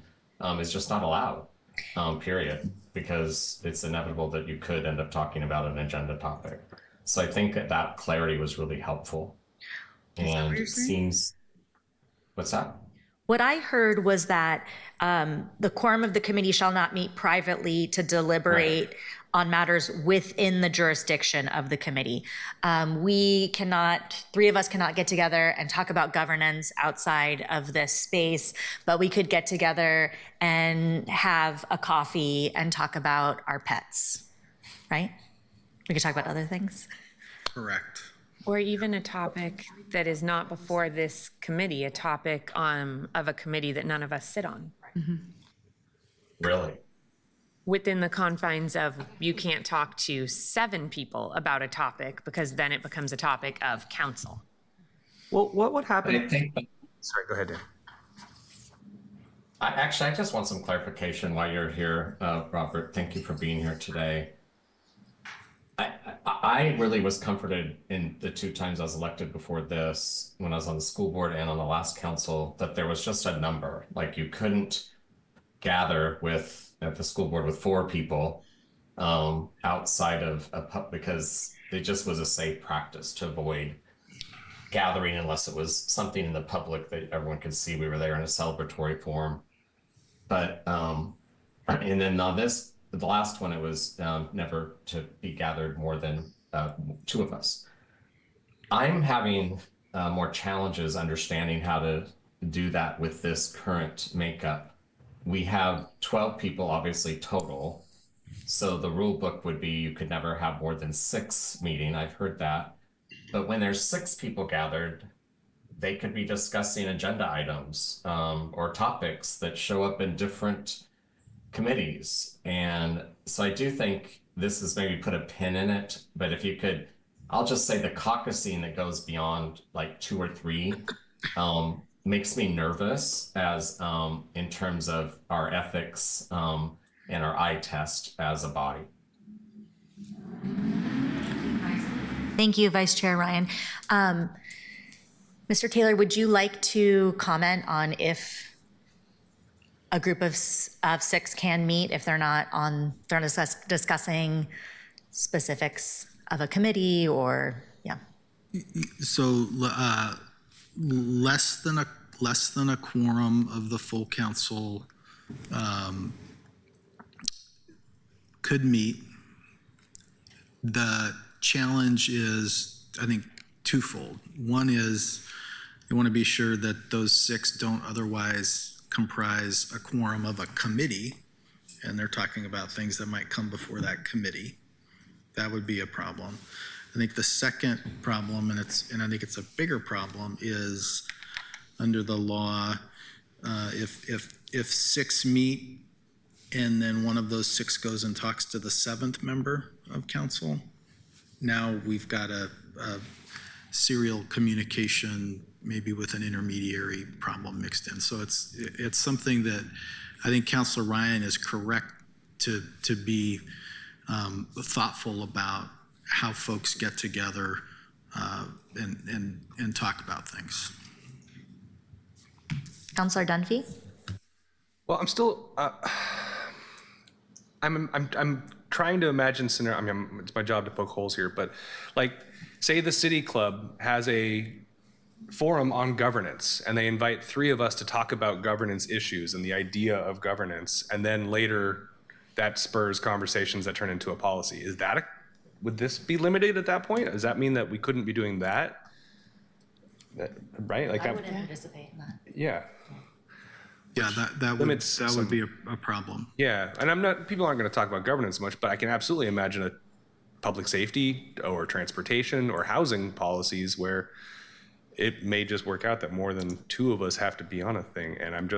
is just not allowed, period, because it's inevitable that you could end up talking about an agenda topic. So I think that clarity was really helpful. And it seems, what's that? What I heard was that the quorum of the committee shall not meet privately to deliberate on matters within the jurisdiction of the committee. We cannot, 3 of us cannot get together and talk about governance outside of this space, but we could get together and have a coffee and talk about our pets, right? We could talk about other things. Correct. Or even a topic that is not before this committee, a topic of a committee that none of us sit on. Mm-hmm. Really? Within the confines of, you can't talk to 7 people about a topic because then it becomes a topic of council. Well, what would happen? I think, Sorry, go ahead, Dan. I just want some clarification while you're here, Robert. Thank you for being here today. I I really was comforted in the 2 times I was elected before this, when I was on the school board and on the last council, that there was just a number. Like you couldn't gather at the school board with 4 people outside of a pub, because it just was a safe practice to avoid gathering unless it was something in the public that everyone could see we were there in a celebratory form. But and then on the last one, it was never to be gathered more than 2 of us. I'm having more challenges understanding how to do that with this current makeup. We have 12 people, obviously, total. So the rule book would be you could never have more than 6 meeting. I've heard that. But when there's 6 people gathered, they could be discussing agenda items or topics that show up in different committees. And so I do think this is maybe put a pin in it, but if you could, I'll just say the caucusing that goes beyond like 2 or 3 makes me nervous as in terms of our ethics and our eye test as a body. Thank you, Vice Chair Ryan. Mr. Taylor, would you like to comment on if a group of 6 can meet if they're not discussing specifics of a committee or, yeah? So less than a quorum of the full council could meet. The challenge is, I think, twofold. One is you want to be sure that those 6 don't otherwise comprise a quorum of a committee, and they're talking about things that might come before that committee. That would be a problem. I think the second problem, and I think it's a bigger problem, is under the law, if 6 meet and then one of those 6 goes and talks to the 7th member of council, now we've got a serial communication, maybe with an intermediary problem mixed in. So it's something that I think Councilor Ryan is correct to be thoughtful about how folks get together and talk about things. Councilor Dunphy? Well, I'm still, I'm trying to imagine scenario. I mean, it's my job to poke holes here, but like, say the city club has a forum on governance and they invite 3 of us to talk about governance issues and the idea of governance, and then later that spurs conversations that turn into a policy. Would this be limited at that point? Does that mean that we couldn't be doing that? Right? Like I wouldn't participate in that. Yeah. Yeah, that would be a problem. Yeah, and people aren't going to talk about governance much, but I can absolutely imagine a public safety or transportation or housing policies where it may just work out that more than 2 of us have to be on a thing. And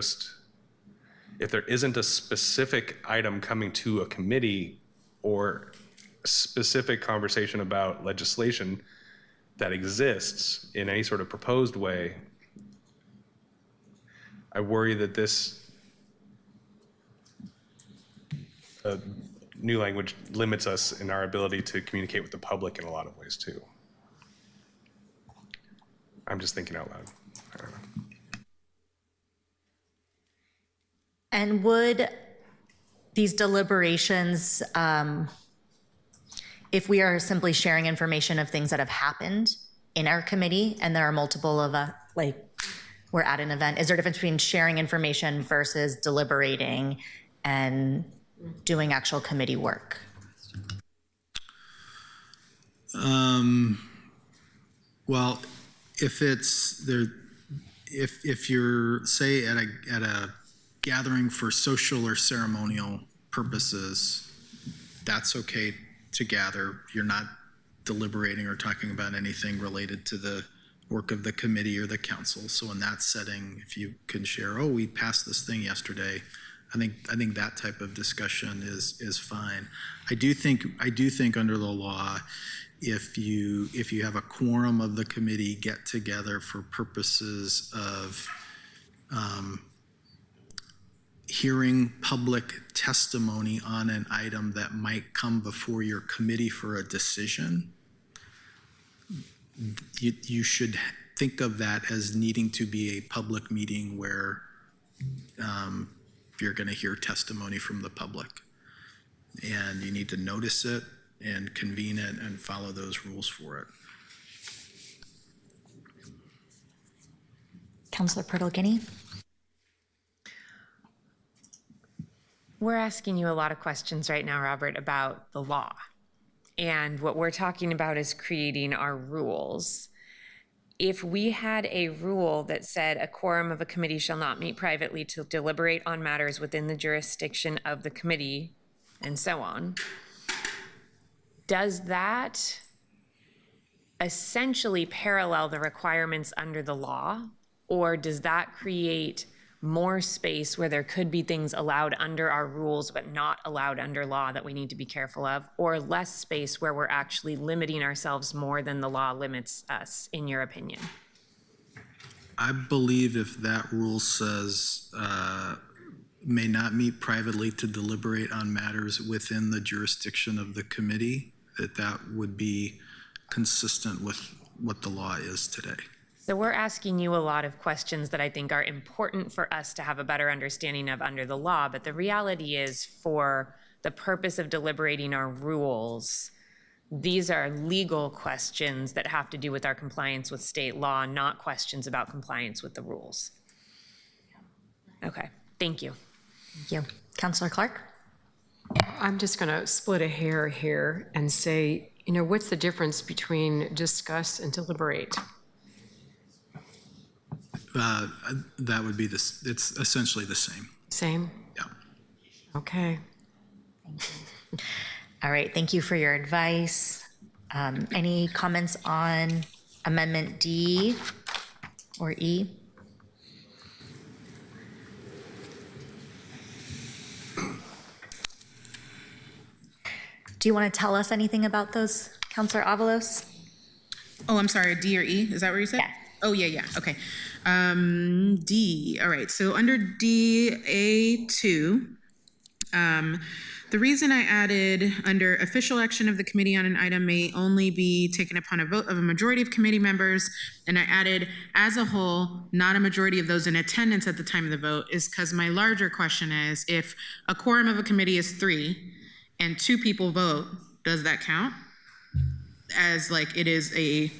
if there isn't a specific item coming to a committee or a specific conversation about legislation that exists in any sort of proposed way, I worry that this new language limits us in our ability to communicate with the public in a lot of ways too. I'm just thinking out loud. I don't know. And would these deliberations, if we are simply sharing information of things that have happened in our committee and there are multiple of us, like we're at an event, is there a difference between sharing information versus deliberating and doing actual committee work? Well, if it's there, if you're, say, at a gathering for social or ceremonial purposes, that's okay to gather. You're not deliberating or talking about anything related to the work of the committee or the council. So in that setting, if you can share, oh, we passed this thing yesterday, I think that type of discussion is fine. I do think under the law, if you have a quorum of the committee get together for purposes of hearing public testimony on an item that might come before your committee for a decision, you should think of that as needing to be a public meeting where you're going to hear testimony from the public. And you need to notice it and convene it and follow those rules for it. Councilor Purtle-Guinea? We're asking you a lot of questions right now, Robert, about the law. And what we're talking about is creating our rules. If we had a rule that said a quorum of a committee shall not meet privately to deliberate on matters within the jurisdiction of the committee, and so on, does that essentially parallel the requirements under the law? Or does that create more space where there could be things allowed under our rules but not allowed under law that we need to be careful of? Or less space where we're actually limiting ourselves more than the law limits us, in your opinion? I believe if that rule says may not meet privately to deliberate on matters within the jurisdiction of the committee, that would be consistent with what the law is today. So we're asking you a lot of questions that I think are important for us to have a better understanding of under the law, but the reality is, for the purpose of deliberating our rules, these are legal questions that have to do with our compliance with state law, not questions about compliance with the rules. Okay, thank you. Thank you. Councilor Clark? I'm just going to split a hair here and say, what's the difference between discuss and deliberate? That would be this. It's essentially the same. Same? Yeah. Okay. All right, thank you for your advice. Any comments on Amendment D or E? Do you want to tell us anything about those, Councilor Avalos? Oh, I'm sorry, D or E? Is that what you said? Yeah. Oh, yeah, okay. D, all right, so under D, A2, the reason I added under official action of the committee on an item may only be taken upon a vote of a majority of committee members, and I added as a whole, not a majority of those in attendance at the time of the vote, is because my larger question is, if a quorum of a committee is 3 and 2 people vote, does that count as like it is a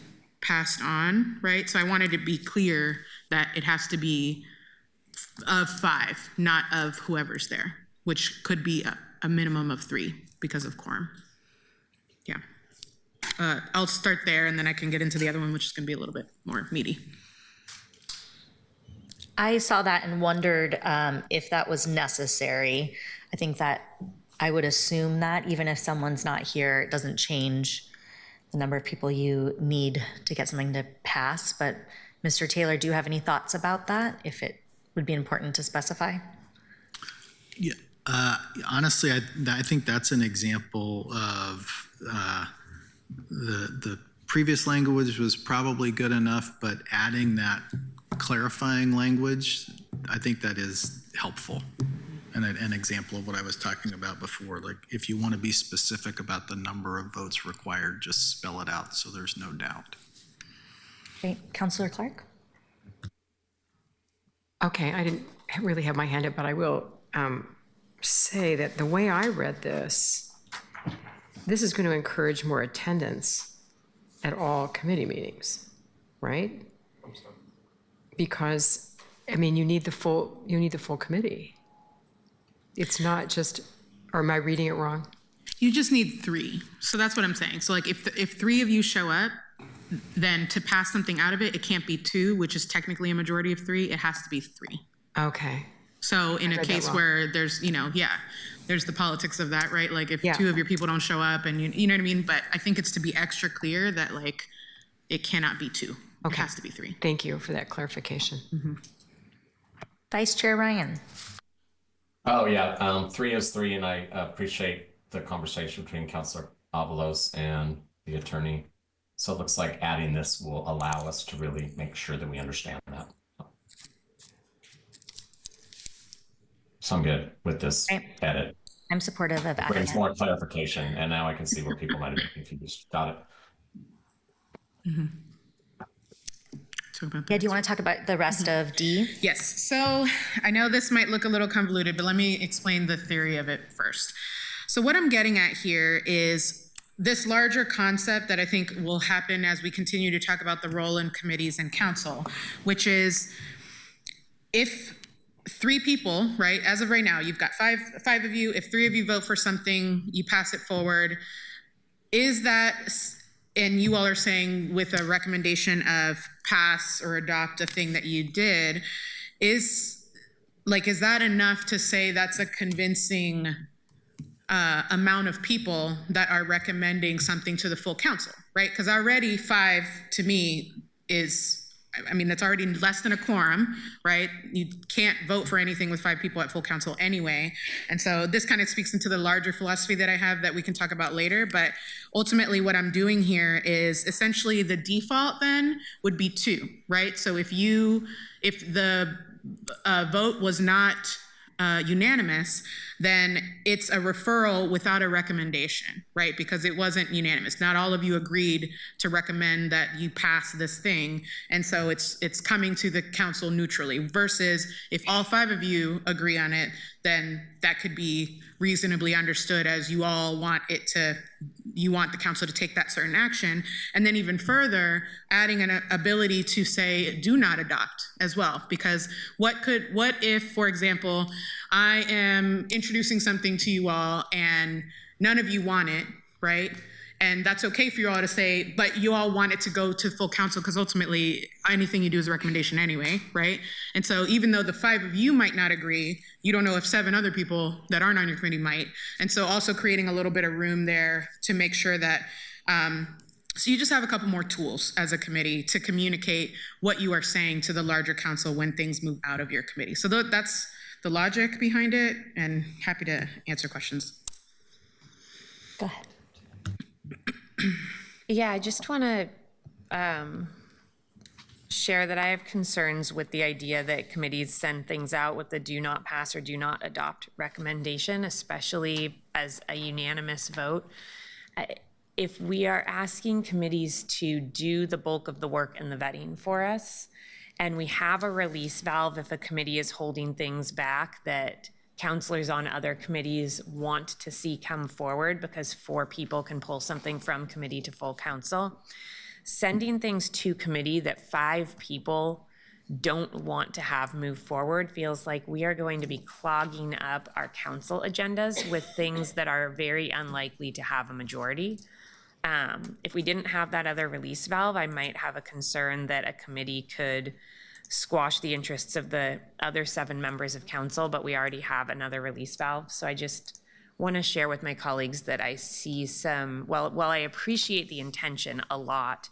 passed on, right? So I wanted to be clear that it has to be of 5, not of whoever's there, which could be a minimum of 3 because of quorum. Yeah. I'll start there and then I can get into the other one, which is going to be a little bit more meaty. I saw that and wondered if that was necessary. I think that I would assume that even if someone's not here, it doesn't change the number of people you need to get something to pass. But Mr. Taylor, do you have any thoughts about that, if it would be important to specify? Yeah. Honestly, I think that's an example of the previous language was probably good enough, but adding that clarifying language, I think that is helpful. And an example of what I was talking about before, like if you want to be specific about the number of votes required, just spell it out so there's no doubt. Great. Councilor Clark? Okay, I didn't really have my hand up, but I will say that the way I read this is going to encourage more attendance at all committee meetings, right? Because, I mean, you need the full committee. It's not just, or am I reading it wrong? You just need 3. So that's what I'm saying. So like if 3 of you show up, then to pass something out of it, it can't be 2, which is technically a majority of 3. It has to be 3. Okay. So in a case where there's, there's the politics of that, right? Like if 2 of your people don't show up and you know what I mean? But I think it's to be extra clear that like it cannot be 2. It has to be 3. Thank you for that clarification. Mm-hmm. Vice Chair Ryan? Oh, yeah. 3 is 3, and I appreciate the conversation between Councilor Avalos and the attorney. So it looks like adding this will allow us to really make sure that we understand that. So I'm good with this edit. I'm supportive of adding Brings it. more clarification, and now I can see where people might have been confused. Got it. Talk about Yeah, that. do you want to talk about the rest of D? Yes, so I know this might look a little convoluted, but let me explain the theory of it first. So what I'm getting at here is this larger concept that I think will happen as we continue to talk about the role in committees and council, which is if 3 people, right, as of right now, you've got five of you, if 3 of you vote for something, you pass it forward, is that, and you all are saying with a recommendation of pass or adopt a thing that you did, is that enough to say that's a convincing amount of people that are recommending something to the full council, right? Because already 5 to me is, that's already less than a quorum, right? You can't vote for anything with 5 people at full council anyway. And so this kind of speaks into the larger philosophy that I have that we can talk about later. But ultimately what I'm doing here is essentially the default then would be 2, right? So if the vote was not unanimous, then it's a referral without a recommendation, right? Because it wasn't unanimous. Not all of you agreed to recommend that you pass this thing. And so it's coming to the council neutrally versus if all 5 of you agree on it, then that could be reasonably understood as you all want the council to take that certain action. And then even further, adding an ability to say, do not adopt as well. Because what if, for example, I am introducing something to you all and none of you want it, right? And that's okay for you all to say, but you all want it to go to full council because ultimately anything you do is a recommendation anyway, right? And so even though the 5 of you might not agree, you don't know if 7 other people that aren't on your committee might. And so also creating a little bit of room there to make sure that, so you just have a couple more tools as a committee to communicate what you are saying to the larger council when things move out of your committee. So that's the logic behind it, and happy to answer questions. Go ahead. Yeah, I just want to share that I have concerns with the idea that committees send things out with the do not pass or do not adopt recommendation, especially as a unanimous vote. If we are asking committees to do the bulk of the work and the vetting for us, and we have a release valve if a committee is holding things back that counselors on other committees want to see come forward because 4 people can pull something from committee to full council. Sending things to committee that 5 people don't want to have move forward feels like we are going to be clogging up our council agendas with things that are very unlikely to have a majority. If we didn't have that other release valve, I might have a concern that a committee could squash the interests of the other 7 members of council, but we already have another release valve. So I just want to share with my colleagues that I see while I appreciate the intention a lot,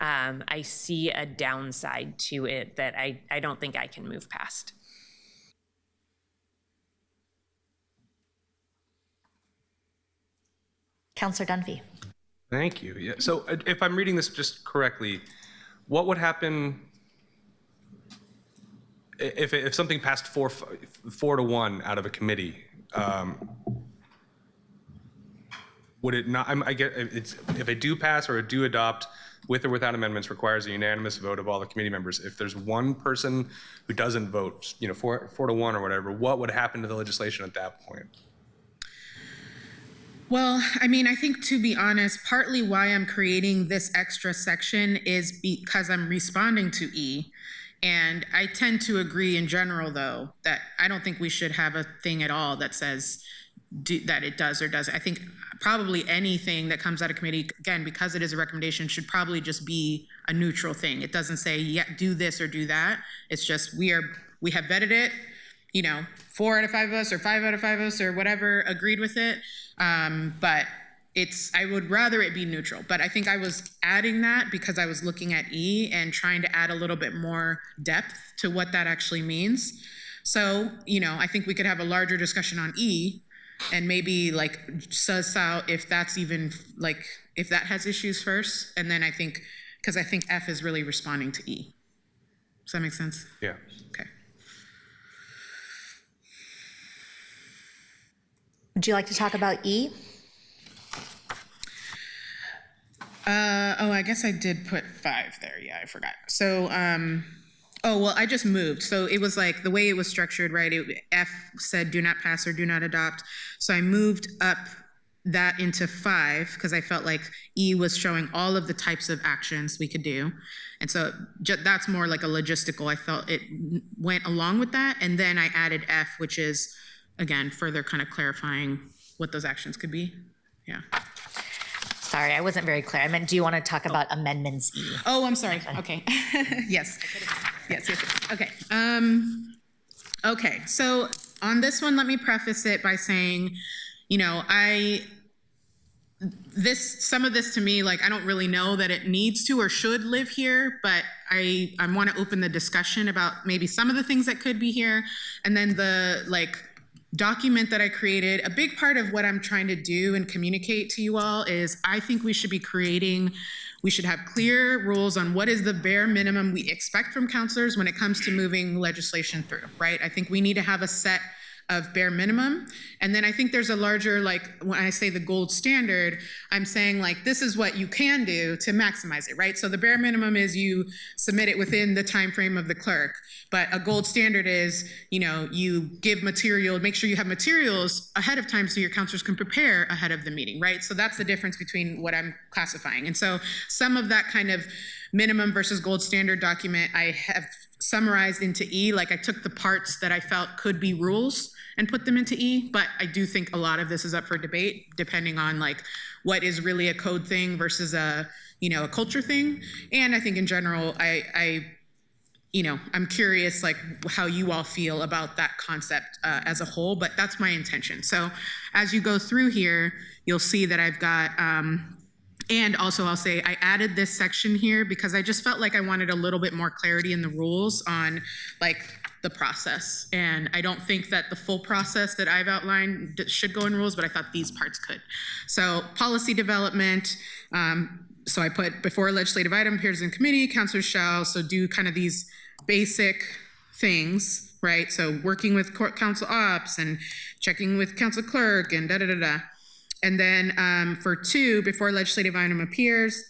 I see a downside to it that I don't think I can move past. Councillor Dunphy. Thank you. Yeah. So if I'm reading this just correctly, what would happen if something passed 4 to 1 out of a committee? Would it not? I get it's if a do pass or a do adopt with or without amendments requires a unanimous vote of all the committee members. If there's one person who doesn't vote, 4 to 1 or whatever, what would happen to the legislation at that point? Well, I think to be honest, partly why I'm creating this extra section is because I'm responding to E. And I tend to agree in general, though, that I don't think we should have a thing at all that says that it does or doesn't. I think probably anything that comes out of committee, again, because it is a recommendation, should probably just be a neutral thing. It doesn't say, yeah, do this or do that. It's just we have vetted it, 4 out of 5 of us or 5 out of 5 of us or whatever agreed with it. But I would rather it be neutral, but I think I was adding that because I was looking at E and trying to add a little bit more depth to what that actually means. So, I think we could have a larger discussion on E and maybe suss out if that's even if that has issues first. And then because I think F is really responding to E. Does that make sense? Yeah. Okay. Would you like to talk about E? I guess I did put 5 there. Yeah, I forgot. So, I just moved. So it was like the way it was structured, right? F said do not pass or do not adopt. So I moved up that into 5 because I felt like E was showing all of the types of actions we could do. And so that's more like a logistical. I felt it went along with that. And then I added F, which is, again, further kind of clarifying what those actions could be. Yeah. Sorry, I wasn't very clear. I meant, do you want to talk about amendments E? Oh, I'm sorry. Okay. Yes. Yes. Okay. Okay. So on this one, let me preface it by saying, you know, some of this to me, like, I don't really know that it needs to or should live here, but I want to open the discussion about maybe some of the things that could be here. And then the document that I created, a big part of what I'm trying to do and communicate to you all is I think we should have clear rules on what is the bare minimum we expect from counselors when it comes to moving legislation through, right? I think we need to have a set of bare minimum. And then I think there's a larger, when I say the gold standard, I'm saying this is what you can do to maximize it, right? So the bare minimum is you submit it within the time frame of the clerk. But a gold standard is, you give material, make sure you have materials ahead of time so your counselors can prepare ahead of the meeting, right? So that's the difference between what I'm classifying. And so some of that kind of minimum versus gold standard document I have summarized into E. I took the parts that I felt could be rules and put them into E, but I do think a lot of this is up for debate depending on what is really a code thing versus a culture thing. And I think in general, I'm curious how you all feel about that concept as a whole, but that's my intention. So as you go through here, you'll see that I've got, and also I'll say I added this section here because I just felt like I wanted a little bit more clarity in the rules on the process. And I don't think that the full process that I've outlined should go in rules, but I thought these parts could. So policy development, so I put before a legislative item appears in committee, counselors shall do kind of these basic things, right? So working with court counsel ops and checking with counsel clerk and da-da-da-da. And then for 2, before legislative item appears,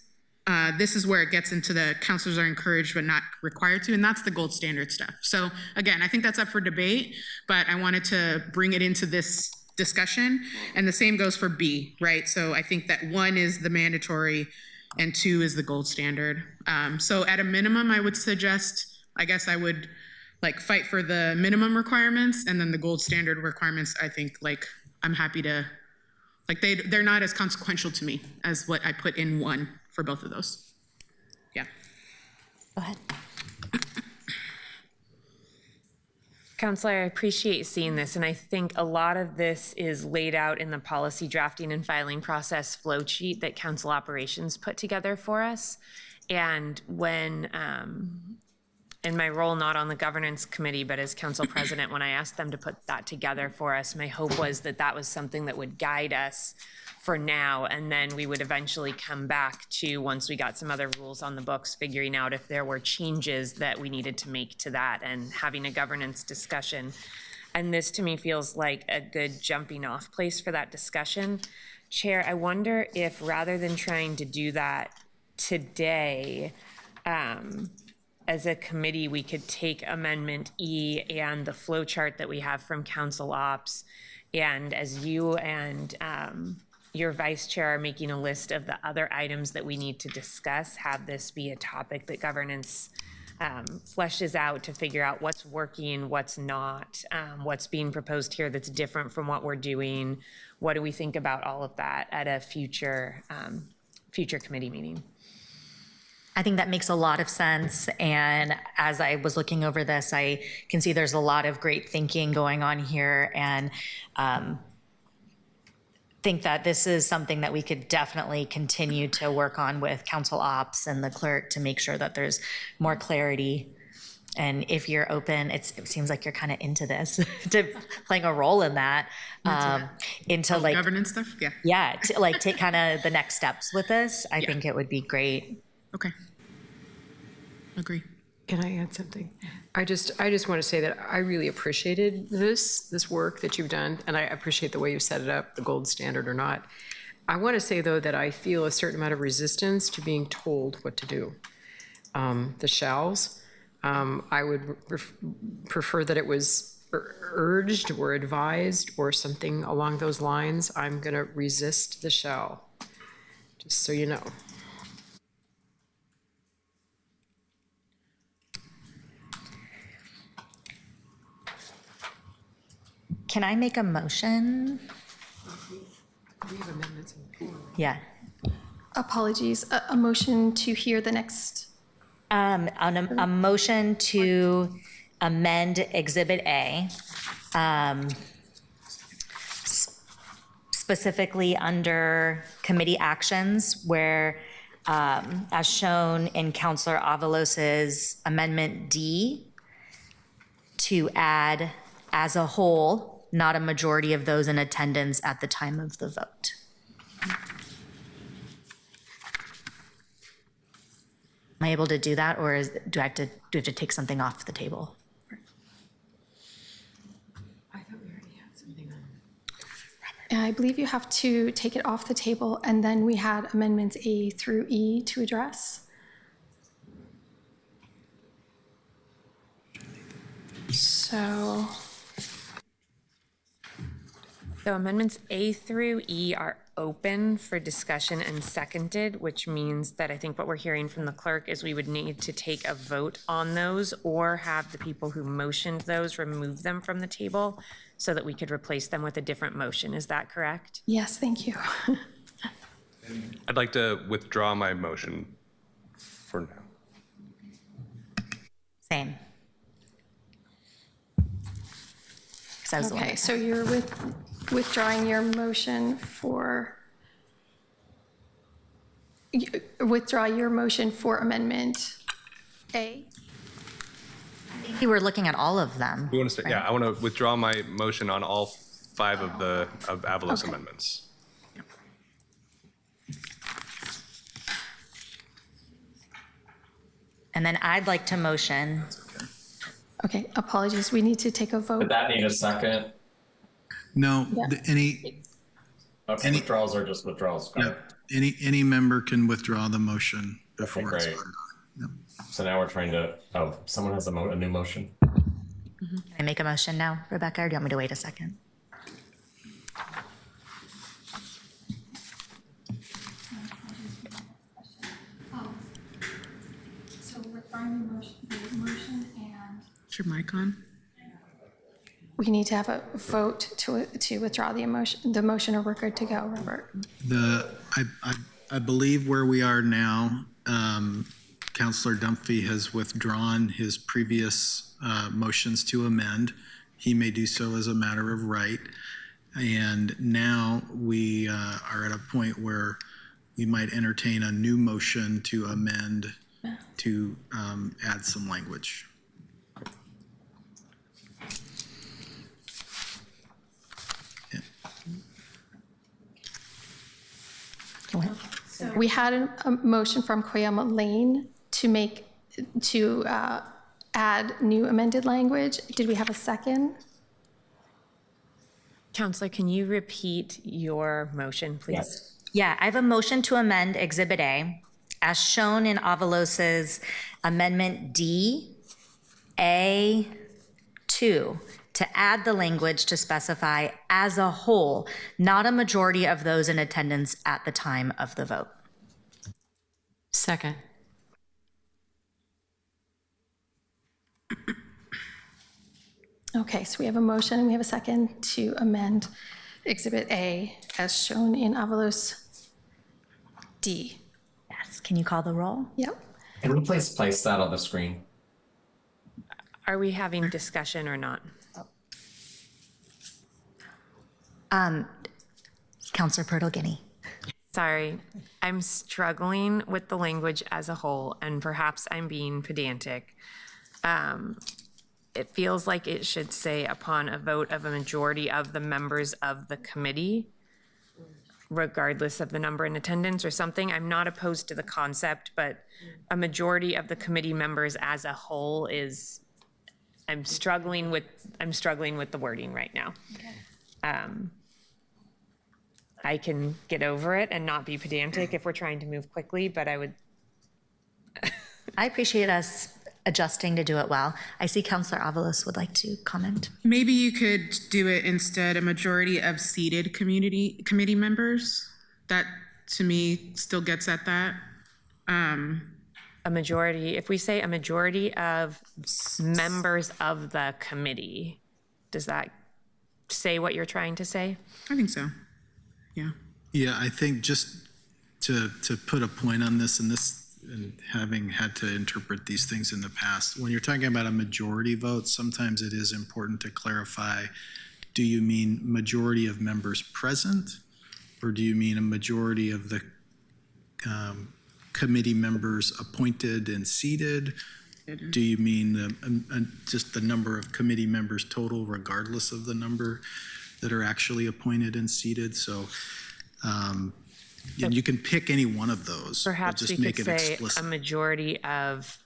this is where it gets into the counselors are encouraged but not required to, and that's the gold standard stuff. So again, I think that's up for debate, but I wanted to bring it into this discussion. And the same goes for B, right? So I think that 1 is the mandatory and 2 is the gold standard. So at a minimum, I would suggest, I guess I would fight for the minimum requirements, and then the gold standard requirements, I think I'm happy to, they're not as consequential to me as what I put in 1 for both of those. Yeah. Go ahead. Counselor, I appreciate seeing this, and I think a lot of this is laid out in the policy drafting and filing process flow sheet that Council Operations put together for us. And when, in my role, not on the governance committee, but as council president, when I asked them to put that together for us, my hope was that that was something that would guide us for now, and then we would eventually come back to, once we got some other rules on the books, figuring out if there were changes that we needed to make to that and having a governance discussion. And this to me feels like a good jumping off place for that discussion. Chair, I wonder if rather than trying to do that today, as a committee, we could take Amendment E and the flow chart that we have from Council Ops, and as you and your vice chair are making a list of the other items that we need to discuss, have this be a topic that governance fleshes out to figure out what's working, what's not, what's being proposed here that's different from what we're doing. What do we think about all of that at a future committee meeting? I think that makes a lot of sense. And as I was looking over this, I can see there's a lot of great thinking going on here, and think that this is something that we could definitely continue to work on with council ops and the clerk to make sure that there's more clarity. And if you're open, it seems like you're kind of into this, to playing a role in that, into governance stuff. Yeah. Yeah. To take kind of the next steps with this. I think it would be great. Okay. Agree. Can I add something? I just want to say that I really appreciated this work that you've done, and I appreciate the way you set it up, the gold standard or not. I want to say, though, that I feel a certain amount of resistance to being told what to do. The shalls, I would prefer that it was urged or advised or something along those lines. I'm going to resist the shall, just so you know. Can I make a motion? We have amendments on the floor. Yeah. Apologies, a motion to hear the next, On a motion to amend Exhibit A, specifically under committee actions where, as shown in Counselor Avalos's Amendment D, to add as a whole, not a majority of those in attendance at the time of the vote. Am I able to do that, or do I have to take something off the table? I thought we already had something on. I believe you have to take it off the table, and then we had amendments A through E to address. So, So amendments A through E are open for discussion and seconded, which means that I think what we're hearing from the clerk is we would need to take a vote on those or have the people who motioned those remove them from the table so that we could replace them with a different motion. Is that correct? yes, thank you. I'd like to withdraw my motion for now. Same. 'Cause I was the one Okay, that- so you're withdrawing your motion for, withdraw your motion for Amendment A? You were looking at all of them. We want to start, yeah, I want to withdraw my motion on all 5 of Avalos Okay. amendments. And then I'd like to motion, Okay, apologies, we need to take a Did vote. that need a second? No, Yeah. Okay, withdrawals are just withdrawals. Got it. any member can withdraw the motion before it's great. voted on. So now we're trying to, someone has a new motion? can I make a motion now, Rebecca, or do you want me to wait a second? So withdrawing the motion and. Is your mic on? We need to have a vote to withdraw the motion, or we're good to go, Robert. I believe where we are now, Counselor Dunphy has withdrawn his previous motions to amend. He may do so as a matter of right. And now we are at a point where we might entertain a new motion to amend to add some language. Go ahead. We had a motion from Koyama Lane to add new amended language. Did we have a second? Counselor, can you repeat your motion, please? Yes. Yeah, I have a motion to amend Exhibit A as shown in Avalos's Amendment D, A2, to add the language to specify as a whole, not a majority of those in attendance at the time of the vote. Second. Okay, so we have a motion and we have a second to amend Exhibit A as shown in Avalos D. Yes, can you call the roll? Yep. Can we please place that on the screen? Are we having discussion or not? Counselor Pirtle-Guinea. Sorry, I'm struggling with the language as a whole, and perhaps I'm being pedantic. It feels like it should say upon a vote of a majority of the members of the committee, regardless of the number in attendance or something. I'm not opposed to the concept, but a majority of the committee members as a whole is, I'm struggling with the wording right now. I can get over it and not be pedantic if we're trying to move quickly, but I would, I appreciate us adjusting to do it well. I see Counselor Avalos would like to comment. Maybe you could do it instead a majority of seated committee members. That, to me, still gets at that. a majority, if we say a majority of members of the committee, does that say what you're trying to say? I think so. Yeah. Yeah, I think just to put a point on this, and having had to interpret these things in the past, when you're talking about a majority vote, sometimes it is important to clarify, do you mean majority of members present, or do you mean a majority of the committee members appointed and seated? Do you mean just the number of committee members total, regardless of the number that are actually appointed and seated? So you can pick any one of those, but Perhaps just we make could it say explicit. a majority of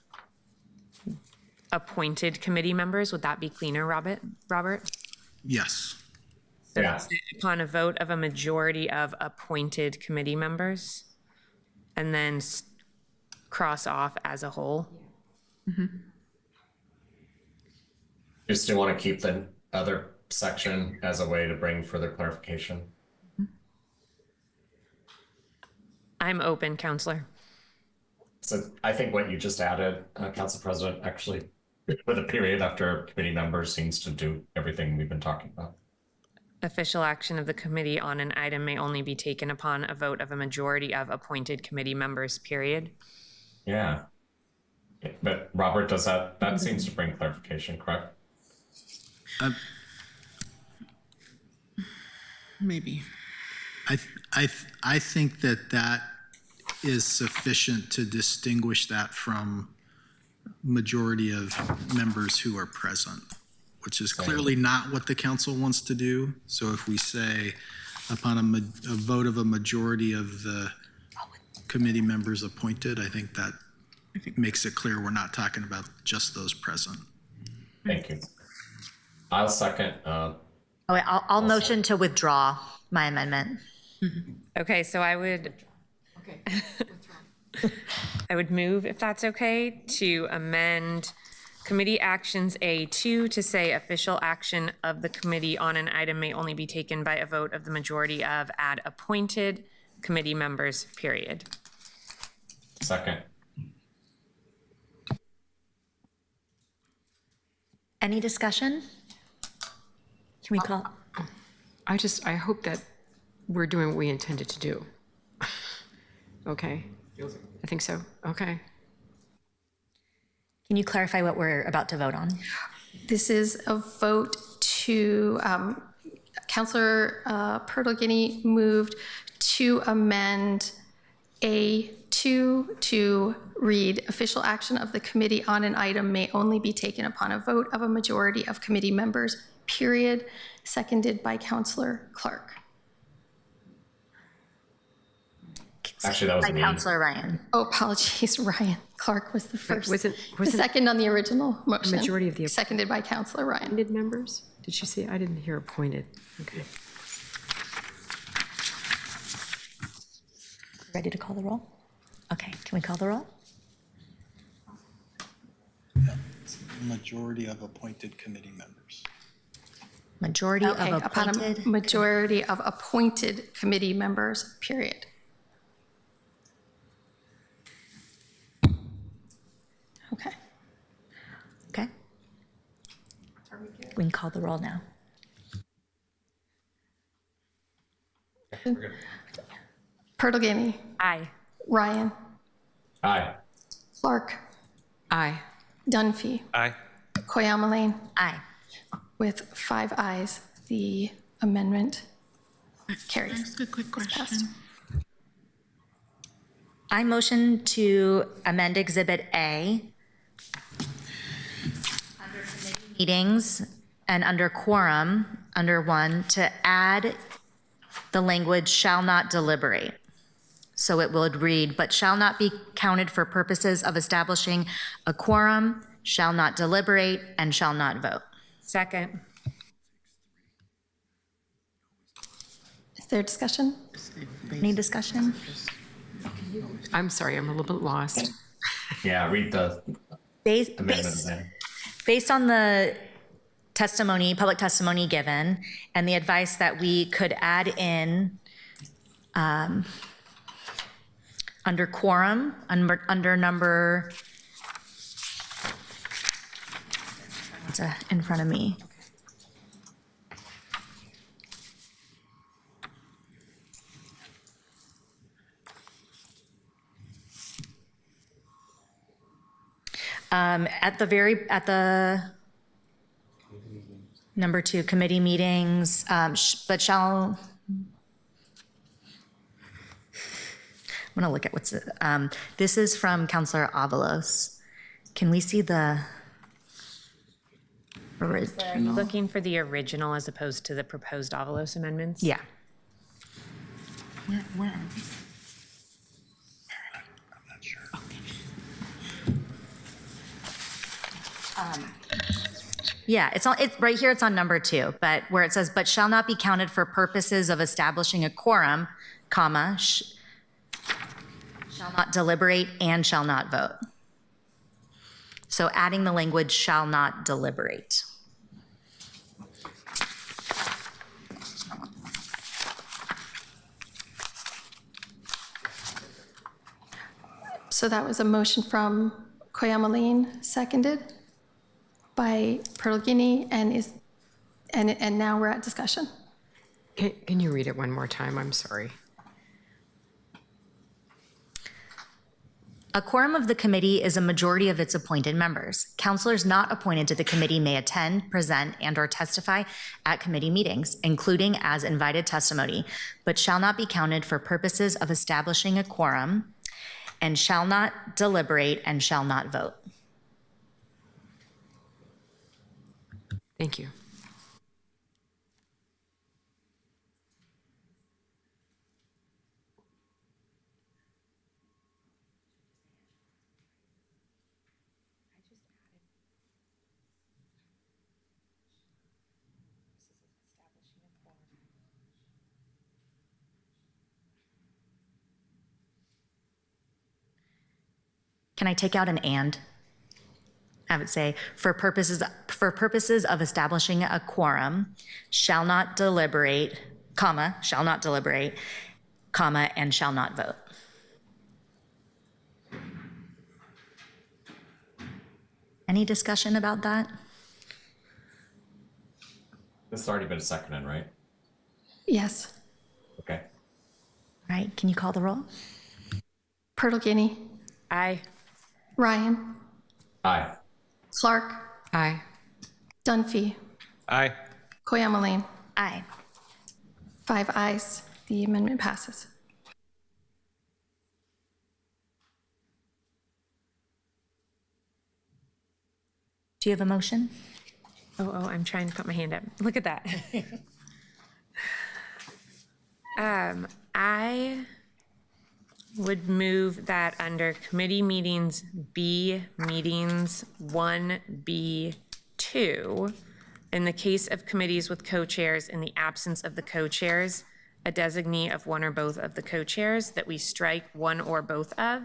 appointed committee members. Would that be cleaner, Robert? Yes. So Yeah. say upon a vote of a majority of appointed committee members, and then cross off as a whole. You still want to keep the other section as a way to bring further clarification? I'm open, Counselor. So I think what you just added, Council President, actually, with a period after committee members seems to do everything we've been talking about. Official action of the committee on an item may only be taken upon a vote of a majority of appointed committee members, period. Yeah. But Robert, does that seems to bring clarification, correct? Maybe. I think that is sufficient to distinguish that from majority of members who are present, which is clearly not what the council wants to do. So if we say upon a vote of a majority of the committee members appointed, I think that makes it clear we're not talking about just those present. Thank you. I'll second. Oh, wait, I'll motion to withdraw my amendment. Okay, so I would move, if that's okay, to amend committee actions A2 to say official action of the committee on an item may only be taken by a vote of the majority of add appointed committee members, period. Second. Any discussion? Can we call? I hope that we're doing what we intended to do. Okay? I think so. Okay. Can you clarify what we're about to vote on? This is a vote to, Counselor Pertolini moved to amend A2 to read, official action of the committee on an item may only be taken upon a vote of a majority of committee members, period, seconded by Counselor Clark. Actually, that was By me. Counselor Ryan. Oh, apologies, Ryan. Clark was the first. wasn't- The second on the original motion. majority of the- Seconded by Counselor Ryan. Appointed members? Did she say? I didn't hear appointed. Okay. Ready to call the roll? Okay, can we call the roll? Majority of appointed committee members. Majority of Okay, upon appointed. a majority of appointed committee members, period. Okay. Okay. We can call the roll now. Pertolini, Aye. Ryan, Aye. Clark, Aye. Dunphy, Aye. Koyama Lane. Aye. With 5 ayes, the amendment carries. Ask a quick Passed. question. I motion to amend Exhibit A under committee meetings and under quorum, under 1, to add the language shall not deliberate. So it would read, but shall not be counted for purposes of establishing a quorum, shall not deliberate, and shall not vote. Second. Is there discussion? Any discussion? I'm sorry, I'm a little bit lost. Yeah, read the Based, amendment based, then. based on the testimony, public testimony given, and the advice that we could add in under quorum, under number, it's in front of me. At the number 2, committee meetings, but shall, I'm gonna look at what's, this is from Counselor Avalos. Can we see the Are you looking for the original as opposed to the proposed Avalos amendments? Yeah. Where are we? I'm not sure. Yeah, it's right here, it's on number 2, but where it says, but shall not be counted for purposes of establishing a quorum, comma, shall not deliberate and shall not vote. So adding the language shall not deliberate. So that was a motion from Koyamaline, seconded by Perlgini, and now we're at discussion. Can you read it one more time? I'm sorry. A quorum of the committee is a majority of its appointed members. Counselors not appointed to the committee may attend, present, and/or testify at committee meetings, including as invited testimony, but shall not be counted for purposes of establishing a quorum, and shall not deliberate and shall not vote. Thank you. Can I take out an and? I would say, for purposes of establishing a quorum, shall not deliberate, comma, shall not deliberate, comma, and shall not vote. Any discussion about that? This has already been seconded, right? Yes. Okay. All right, can you call the roll? Perlgini, Aye. Ryan, Aye. Clark, Aye. Dunphy, Aye. Koyamaline. Aye. 5 ayes. The amendment passes. Do you have a motion? Oh, I'm trying to put my hand up. Look at that. I would move that under committee meetings B, meetings 1B2, in the case of committees with co-chairs, in the absence of the co-chairs, a designee of one or both of the co-chairs, that we strike one or both of,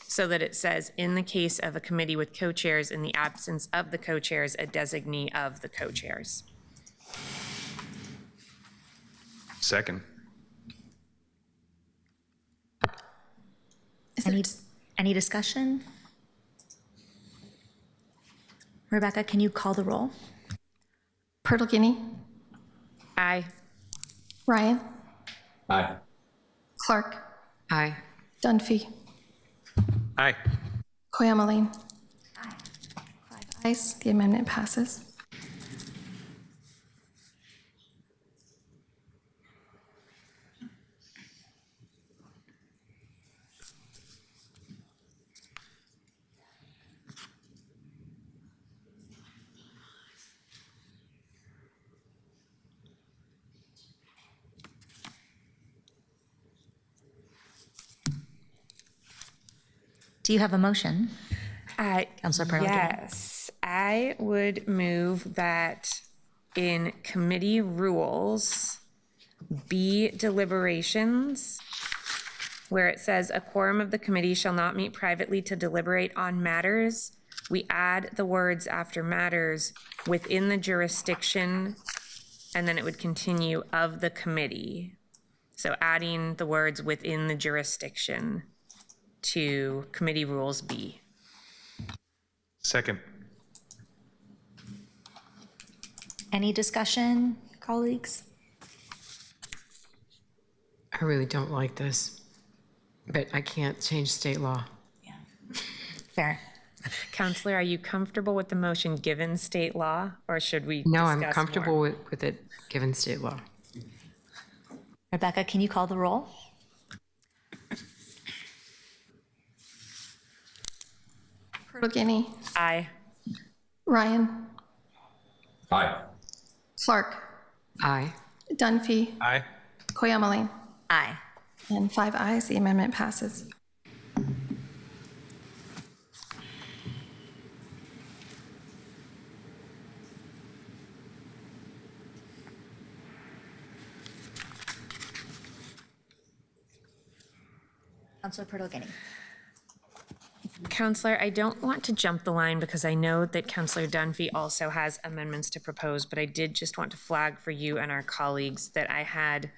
so that it says, in the case of a committee with co-chairs, in the absence of the co-chairs, a designee of the co-chairs. Second. Any discussion? Rebecca, can you call the roll? Perlgini, Aye. Ryan, Aye. Clark, Aye. Dunphy, Aye. Koyamaline. 5 ayes. The amendment passes. Do you have a motion? Councilor Perlgini? Yes, I would move that in committee rules, B, deliberations, where it says a quorum of the committee shall not meet privately to deliberate on matters. We add the words after matters within the jurisdiction, and then it would continue of the committee. So adding the words within the jurisdiction to committee rules B. Second. Any discussion, colleagues? I really don't like this, but I can't change state law. Fair. Counselor, are you comfortable with the motion given state law, or should we No, I'm discuss comfortable more? with it, given state law. Rebecca, can you call the roll? Guinea, Aye. Ryan, Aye. Clark, Aye. Dunphy, Aye. Koyamaline. Aye. And 5 ayes, the amendment passes. Councilor Pertolini. Counselor, I don't want to jump the line because I know that Counselor Dunphy also has amendments to propose, but I did just want to flag for you and our colleagues that I had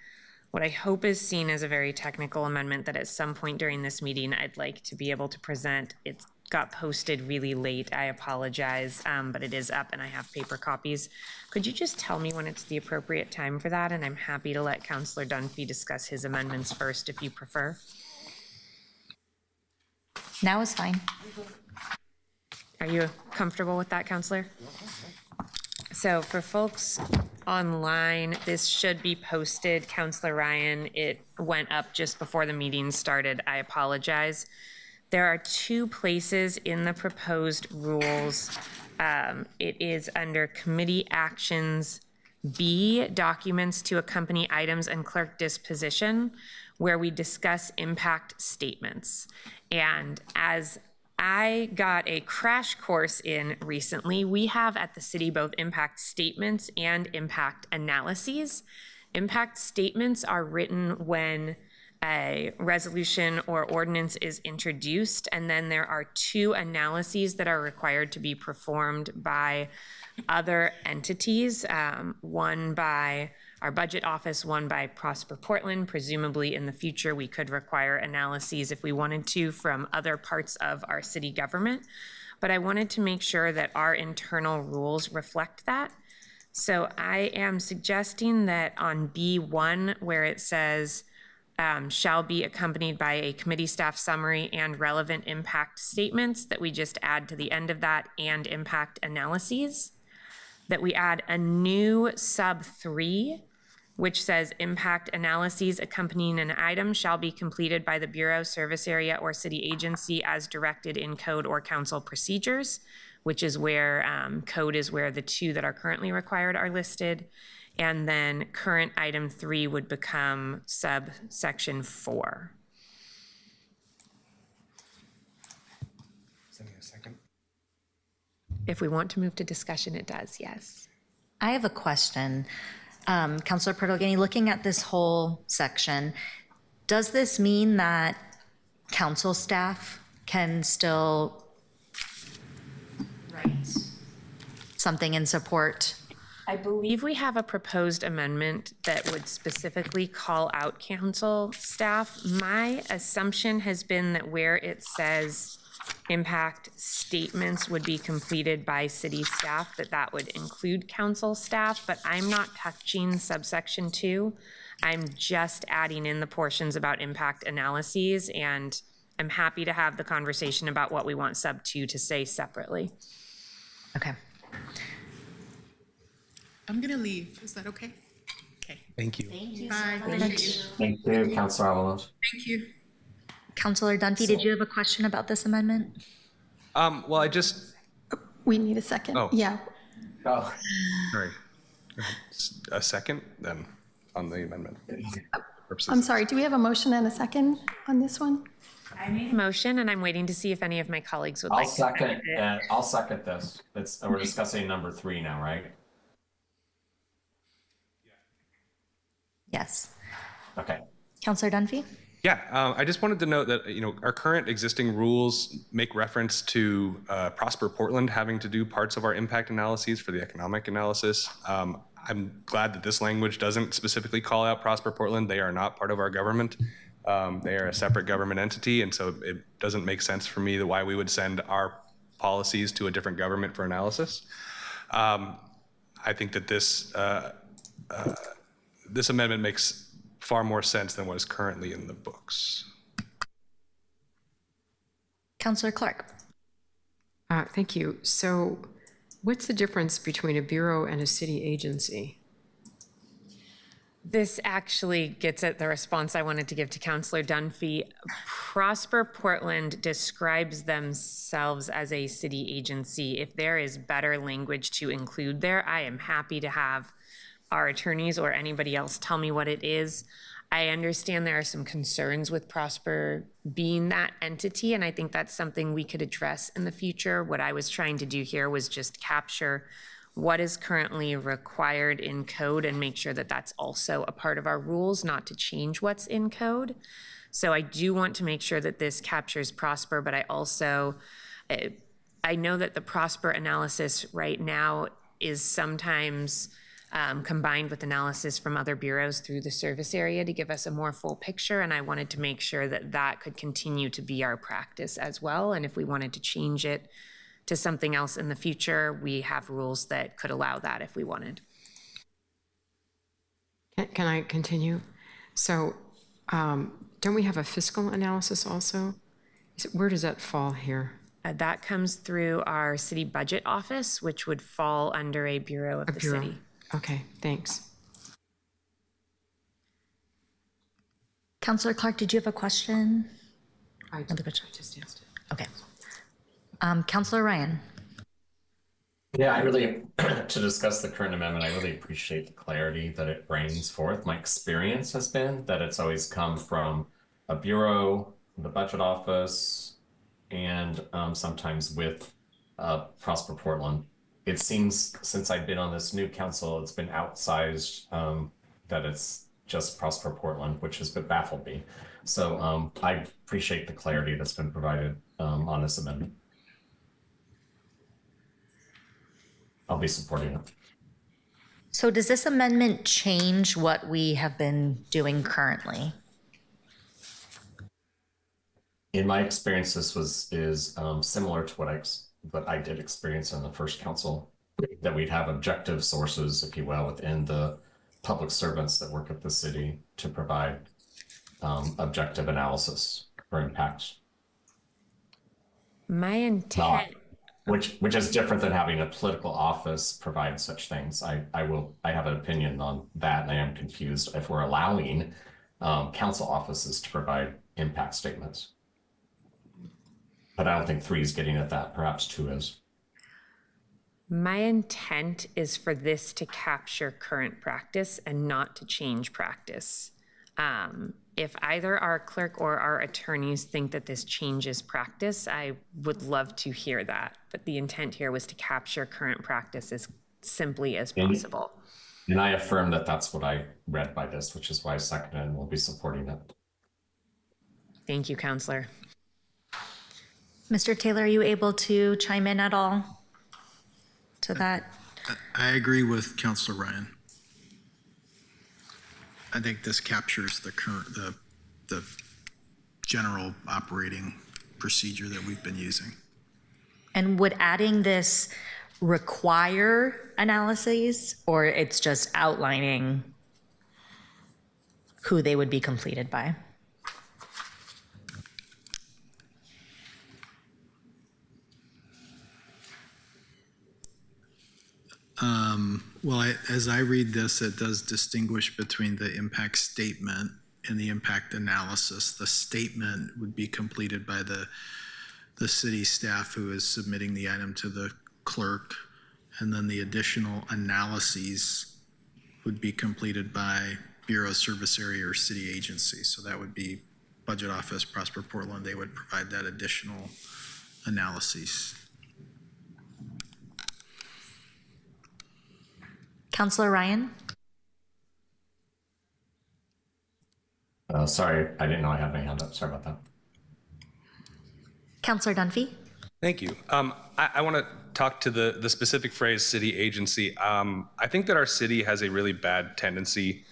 what I hope is seen as a very technical amendment that at some point during this meeting, I'd like to be able to present. It got posted really late. I apologize, but it is up and I have paper copies. Could you just tell me when it's the appropriate time for that? And I'm happy to let Counselor Dunphy discuss his amendments first if you prefer. Now is fine. Are you comfortable with that, Counselor? So for folks online, this should be posted. Counselor Ryan, it went up just before the meeting started. I apologize. There are 2 places in the proposed rules. It is under committee actions B, documents to accompany items and clerk disposition, where we discuss impact statements. And as I got a crash course in recently, we have at the city both impact statements and impact analyses. Impact statements are written when a resolution or ordinance is introduced, and then there are 2 analyses that are required to be performed by other entities, one by our budget office, one by Prosper Portland. Presumably in the future, we could require analyses if we wanted to from other parts of our city government. But I wanted to make sure that our internal rules reflect that. So I am suggesting that on B1, where it says shall be accompanied by a committee staff summary and relevant impact statements, that we just add to the end of that and impact analyses, that we add a new sub 3, which says impact analyses accompanying an item shall be completed by the Bureau, service area, or city agency as directed in code or council procedures, which is where code is where the 2 that are currently required are listed. And then current item 3 would become subsection 4. If we want to move to discussion, it does, yes. I have a question. Councilor Pertolini, looking at this whole section, does this mean that council staff can still write something in support? I believe we have a proposed amendment that would specifically call out council staff. My assumption has been that where it says impact statements would be completed by city staff, that would include council staff, but I'm not touching subsection 2. I'm just adding in the portions about impact analyses, and I'm happy to have the conversation about what we want sub 2 to say separately. Okay. I'm gonna leave. Is that okay? Okay. Thank you. Bye. Thank you, Councilor Avalos. Thank you. Councilor Dunphy, did you have a question about this amendment? Well, I just, We need a second. Oh. Yeah. Oh, sorry. A second then on the amendment. I'm sorry, do we have a motion and a second on this one? I made a motion, and I'm waiting to see if any of my colleagues would I'll like to second. second it. I'll second this. We're discussing number 3 now, right? Yes. Okay. Counselor Dunphy? Yeah, I just wanted to note that, our current existing rules make reference to Prosper Portland having to do parts of our impact analyses for the economic analysis. I'm glad that this language doesn't specifically call out Prosper Portland. They are not part of our government. They are a separate government entity, and so it doesn't make sense for me that why we would send our policies to a different government for analysis. I think that this amendment makes far more sense than what is currently in the books. Counselor Clark? Thank you. So what's the difference between a bureau and a city agency? This actually gets at the response I wanted to give to Counselor Dunphy. Prosper Portland describes themselves as a city agency. If there is better language to include there, I am happy to have our attorneys or anybody else tell me what it is. I understand there are some concerns with Prosper being that entity, and I think that's something we could address in the future. What I was trying to do here was just capture what is currently required in code and make sure that that's also a part of our rules, not to change what's in code. So I do want to make sure that this captures Prosper, but I also, I know that the Prosper analysis right now is sometimes combined with analysis from other bureaus through the service area to give us a more full picture. And I wanted to make sure that that could continue to be our practice as well. And if we wanted to change it to something else in the future, we have rules that could allow that if we wanted. Can I continue? So don't we have a fiscal analysis also? Where does that fall here? That comes through our city budget office, which would fall under a bureau of the city. Okay, thanks. Counselor Clark, did you have a question? I just asked it. Okay. Counselor Ryan? Yeah, to discuss the current amendment, I really appreciate the clarity that it brings forth. My experience has been that it's always come from a bureau, the budget office, and sometimes with Prosper Portland. It seems since I've been on this new council, it's been outsized that it's just Prosper Portland, which has baffled me. So I appreciate the clarity that's been provided on this amendment. I'll be supporting it. So does this amendment change what we have been doing currently? In my experience, this is similar to what I did experience in the first council, that we'd have objective sources, if you will, within the public servants that work at the city to provide objective analysis for impacts. My intent. Which is different than having a political office provide such things. I have an opinion on that, and I am confused if we're allowing council offices to provide impact statements. But I don't think 3 is getting at that. Perhaps 2 is. My intent is for this to capture current practice and not to change practice. If either our clerk or our attorneys think that this changes practice, I would love to hear that. But the intent here was to capture current practice as simply as possible. And I affirm that that's what I read by this, which is why I seconded and will be supporting it. Thank you, Counselor. Mr. Taylor, are you able to chime in at all to that? I agree with Counselor Ryan. I think this captures the general operating procedure that we've been using. And would adding this require analyses, or it's just outlining who they would be completed by? Well, as I read this, it does distinguish between the impact statement and the impact analysis. The statement would be completed by the city staff who is submitting the item to the clerk, and then the additional analyses would be completed by Bureau, Service Area, or city agency. So that would be Budget Office, Prosper Portland. They would provide that additional analyses. Counselor Ryan? Sorry, I didn't know I had my hand up. Sorry about that. Counselor Dunphy? Thank you. I want to talk to the specific phrase city agency. I think that our city has a really bad tendency,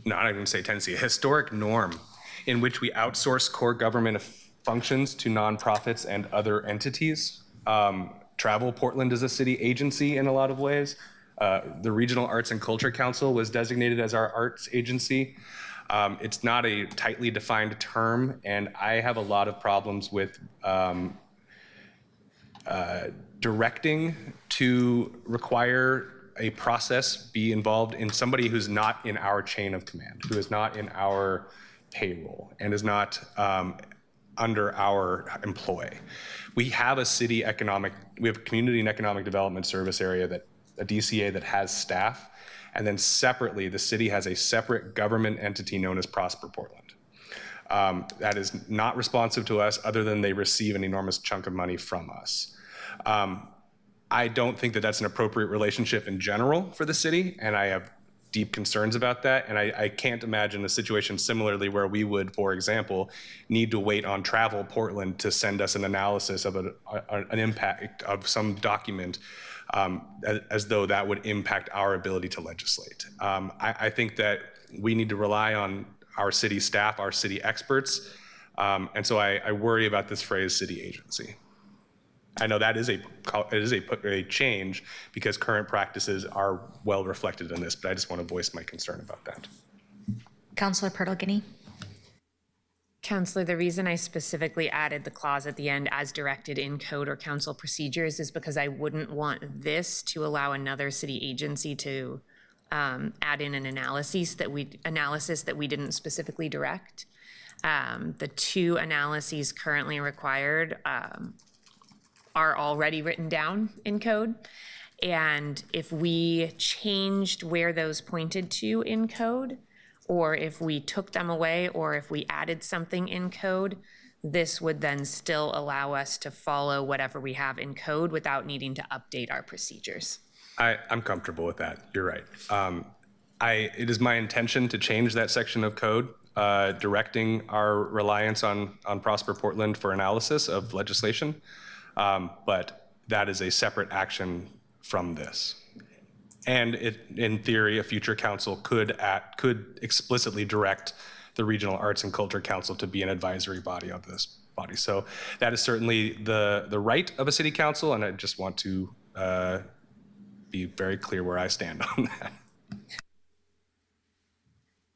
not even say tendency, a historic norm in which we outsource core government functions to nonprofits and other entities. Travel Portland is a city agency in a lot of ways. The Regional Arts and Culture Council was designated as our arts agency. It's not a tightly defined term, and I have a lot of problems with directing to require a process be involved in somebody who's not in our chain of command, who is not in our payroll, and is not under our employ. We have a we have a community and economic development service area, a DCA that has staff, and then separately, the city has a separate government entity known as Prosper Portland. That is not responsive to us other than they receive an enormous chunk of money from us. I don't think that that's an appropriate relationship in general for the city, and I have deep concerns about that. And I can't imagine a situation similarly where we would, for example, need to wait on Travel Portland to send us an analysis of an impact of some document as though that would impact our ability to legislate. I think that we need to rely on our city staff, our city experts. And so I worry about this phrase city agency. I know that is a change because current practices are well reflected in this, but I just want to voice my concern about that. Counselor Pertle-Guinea? Counselor, the reason I specifically added the clause at the end as directed in code or council procedures is because I wouldn't want this to allow another city agency to add in an analysis that we didn't specifically direct. The two analyses currently required are already written down in code. And if we changed where those pointed to in code, or if we took them away, or if we added something in code, this would then still allow us to follow whatever we have in code without needing to update our procedures. I'm comfortable with that. You're right. It is my intention to change that section of code, directing our reliance on Prosper Portland for analysis of legislation. But that is a separate action from this. And in theory, a future council could explicitly direct the Regional Arts and Culture Council to be an advisory body of this body. So that is certainly the right of a city council, and I just want to be very clear where I stand on that.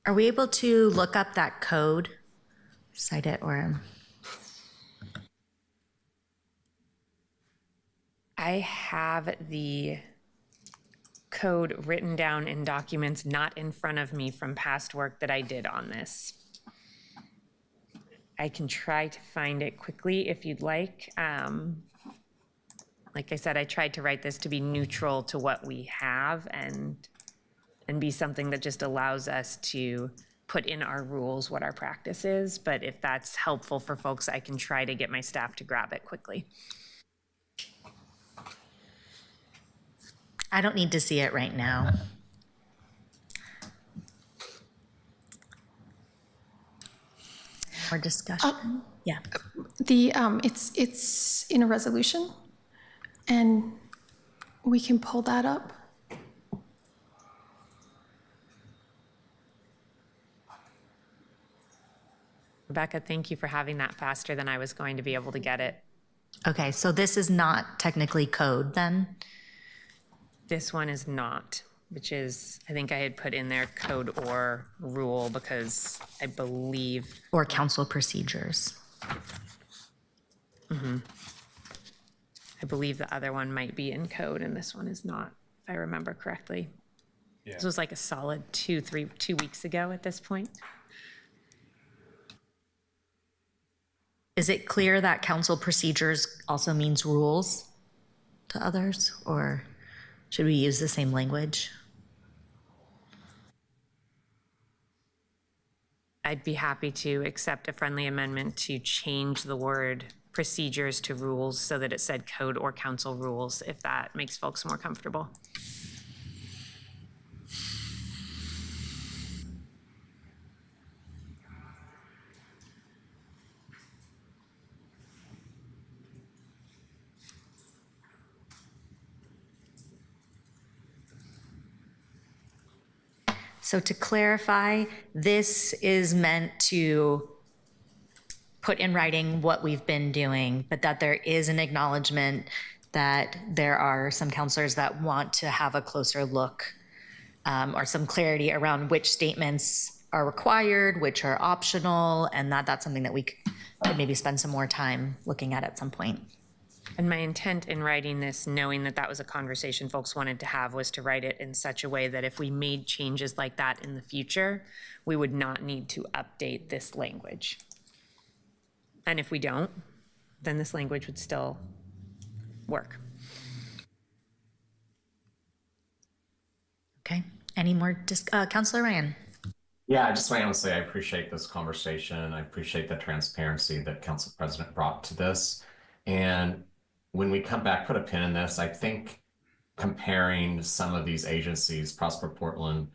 Are we able to look up that code, cite it, or? I have the code written down in documents not in front of me from past work that I did on this. I can try to find it quickly if you'd like. Like I said, I tried to write this to be neutral to what we have and be something that just allows us to put in our rules what our practice is. But if that's helpful for folks, I can try to get my staff to grab it quickly. I don't need to see it right now. More discussion? Yeah. It's in a resolution, and we can pull that up. Rebecca, thank you for having that faster than I was going to be able to get it. Okay, so this is not technically code then? This one is not, which is, I think I had put in there code or rule because I believe. Or council procedures. I believe the other one might be in code and this one is not, if I remember correctly. Yeah. This was like a solid 2 weeks ago at this point. Is it clear that council procedures also means rules to others, or should we use the same language? I'd be happy to accept a friendly amendment to change the word procedures to rules so that it said code or council rules, if that makes folks more comfortable. So to clarify, this is meant to put in writing what we've been doing, but that there is an acknowledgement that there are some counselors that want to have a closer look or some clarity around which statements are required, which are optional, and that's something that we could maybe spend some more time looking at some point. And my intent in writing this, knowing that that was a conversation folks wanted to have, was to write it in such a way that if we made changes like that in the future, we would not need to update this language. And if we don't, then this language would still work. Okay, any more, Councilor Ryan? Yeah, I just want to say I appreciate this conversation. I appreciate the transparency that Council President brought to this. And when we come back, put a pin in this, I think comparing some of these agencies, Prosper Portland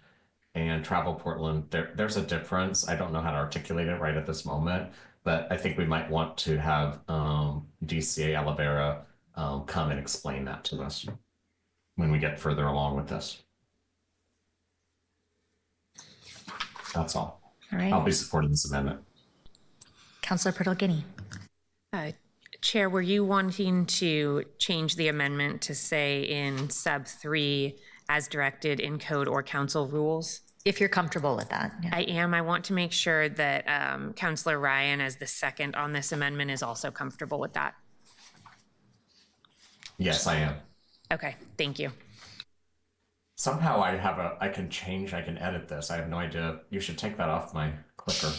and Travel Portland, there's a difference. I don't know how to articulate it right at this moment, but I think we might want to have DCA Alavera come and explain that to us when we get further along with this. That's all. All right. I'll be supporting this amendment. Councilor Pertolgini. Chair, were you wanting to change the amendment to say in sub 3, as directed in code or council rules? If you're comfortable with that. Yeah. I am. I want to make sure that Councilor Ryan, as the second on this amendment, is also comfortable with that. Yes, I am. Okay, thank you. Somehow I can edit this. I have no idea. You should take that off my clicker.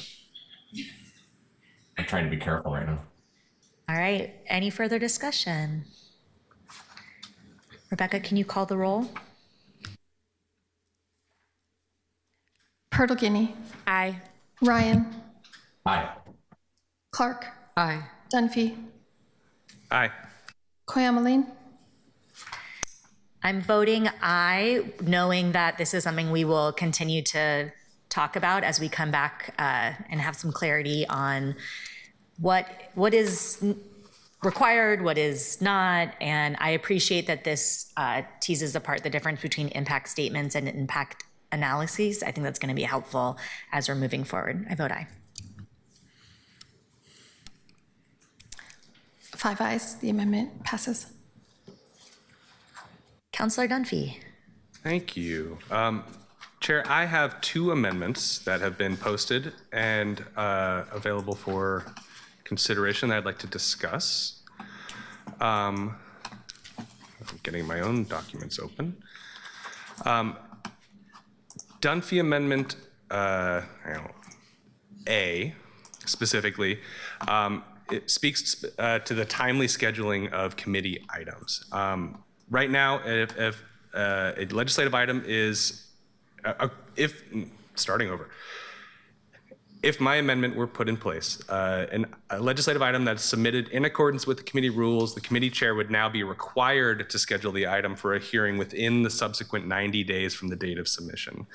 I'm trying to be careful right now. All right, any further discussion? Rebecca, can you call the roll? Pertolgini. Aye. Ryan. Aye. Clark. Aye. Dunphy. Aye. Koyamaline. I'm voting aye, knowing that this is something we will continue to talk about as we come back and have some clarity on what is required, what is not. And I appreciate that this teases apart the difference between impact statements and impact analyses. I think that's going to be helpful as we're moving forward. I vote aye. 5 ayes, the amendment passes. Councilor Dunphy. Thank you. Chair, I have 2 amendments that have been posted and available for consideration that I'd like to discuss. I'm getting my own documents open. Dunphy Amendment A, specifically, it speaks to the timely scheduling of committee items. Right now, if a legislative item is, if my amendment were put in place, a legislative item that's submitted in accordance with the committee rules, the committee chair would now be required to schedule the item for a hearing within the subsequent 90 days from the date of submission.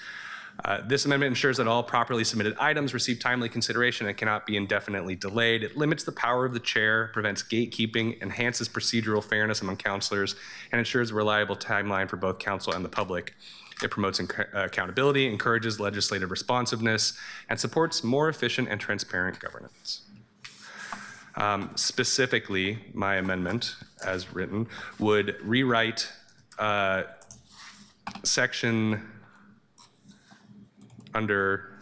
This amendment ensures that all properly submitted items receive timely consideration and cannot be indefinitely delayed. It limits the power of the chair, prevents gatekeeping, enhances procedural fairness among councilors, and ensures a reliable timeline for both council and the public. It promotes accountability, encourages legislative responsiveness, and supports more efficient and transparent governance. Specifically, my amendment, as written, would rewrite section under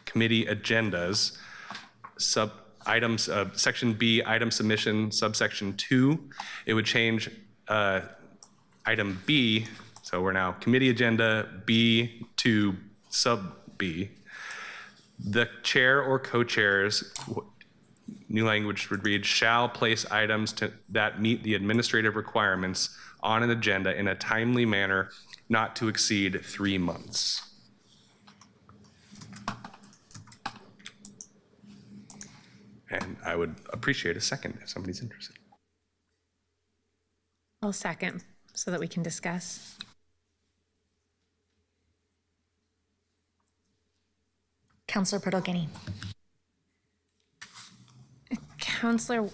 committee agendas, section B, item submission, subsection 2. It would change item B, so we're now committee agenda B to sub B. The chair or co-chairs, new language would read, shall place items that meet the administrative requirements on an agenda in a timely manner not to exceed 3 months. And I would appreciate a second if somebody's interested. I'll second so that we can discuss. Councilor Pertolgini. Counselor,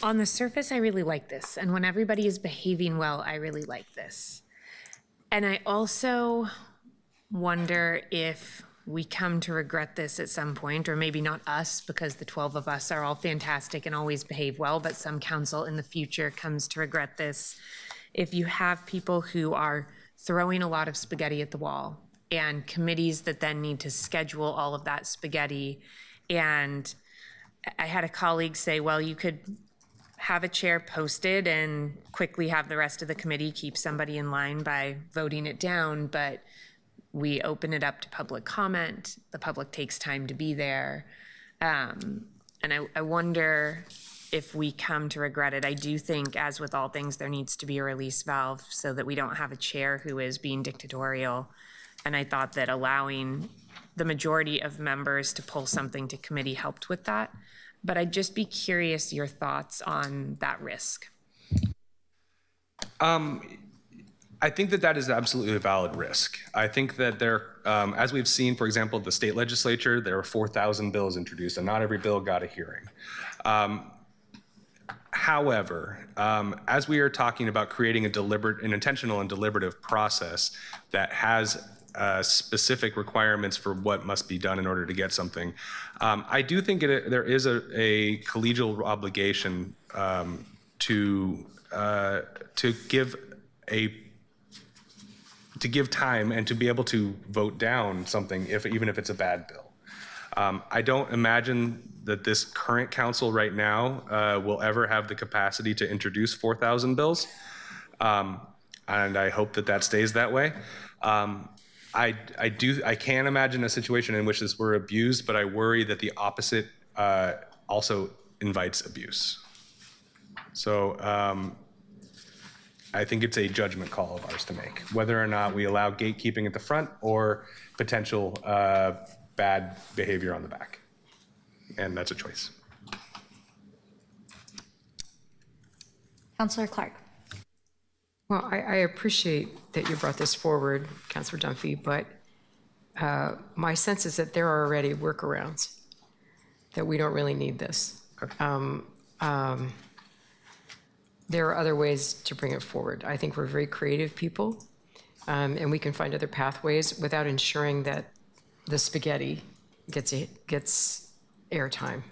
on the surface, I really like this. And when everybody is behaving well, I really like this. And I also wonder if we come to regret this at some point, or maybe not us, because the 12 of us are all fantastic and always behave well, but some council in the future comes to regret this. If you have people who are throwing a lot of spaghetti at the wall and committees that then need to schedule all of that spaghetti, and I had a colleague say, well, you could have a chair posted and quickly have the rest of the committee keep somebody in line by voting it down, but we open it up to public comment. The public takes time to be there. And I wonder if we come to regret it. I do think, as with all things, there needs to be a release valve so that we don't have a chair who is being dictatorial. And I thought that allowing the majority of members to pull something to committee helped with that. But I'd just be curious your thoughts on that risk. I think that that is absolutely a valid risk. I think that there, as we've seen, for example, the state legislature, there were 4,000 bills introduced, and not every bill got a hearing. However, as we are talking about creating an intentional and deliberative process that has specific requirements for what must be done in order to get something, I do think there is a collegial obligation to give time and to be able to vote down something even if it's a bad bill. I don't imagine that this current council right now will ever have the capacity to introduce 4,000 bills. And I hope that stays that way. I can imagine a situation in which this were abused, but I worry that the opposite also invites abuse. So I think it's a judgment call of ours to make, whether or not we allow gatekeeping at the front or potential bad behavior on the back. And that's a choice. Councillor Clark. Well, I appreciate that you brought this forward, Councillor Dunphy, but my sense is that there are already workarounds, that we don't really need this. There are other ways to bring it forward. I think we're very creative people, and we can find other pathways without ensuring that the spaghetti gets airtime.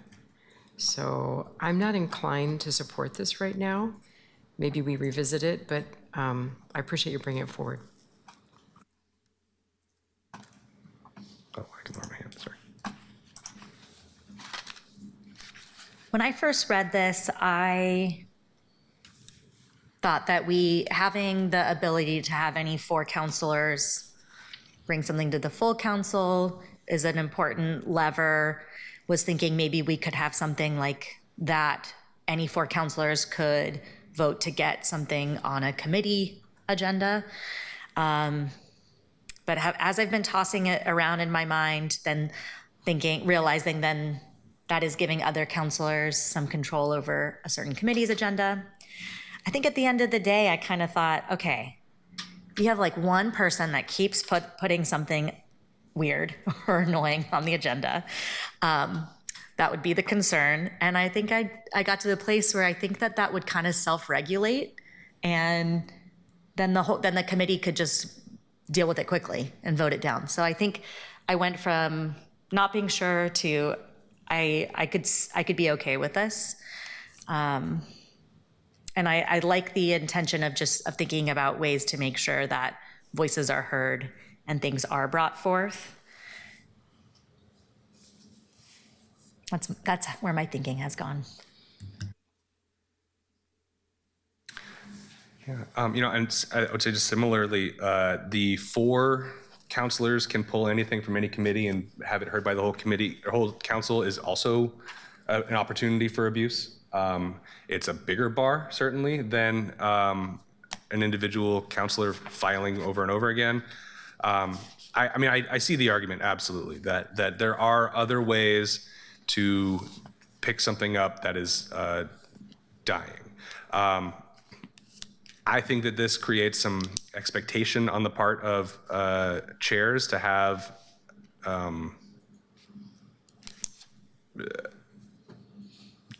So I'm not inclined to support this right now. Maybe we revisit it, but I appreciate you bringing it forward. Oh, I can lower my hand, sorry. When I first read this, I thought that having the ability to have any 4 councilors bring something to the full council is an important lever. Was thinking maybe we could have something like that. Any 4 councilors could vote to get something on a committee agenda. But as I've been tossing it around in my mind, then realizing then that is giving other councilors some control over a certain committee's agenda. I think at the end of the day, I kind of thought, okay, if you have like one person that keeps putting something weird or annoying on the agenda, that would be the concern. And I think I got to the place where I think that would kind of self-regulate, and then the committee could just deal with it quickly and vote it down. So I think I went from not being sure to I could be okay with this. And I like the intention of thinking about ways to make sure that voices are heard and things are brought forth. That's where my thinking has gone. Yeah, and I would say just similarly, the 4 councilors can pull anything from any committee and have it heard by the whole committee. The whole council is also an opportunity for abuse. It's a bigger bar, certainly, than an individual councilor filing over and over again. I see the argument, absolutely, that there are other ways to pick something up that is dying. I think that this creates some expectation on the part of chairs to have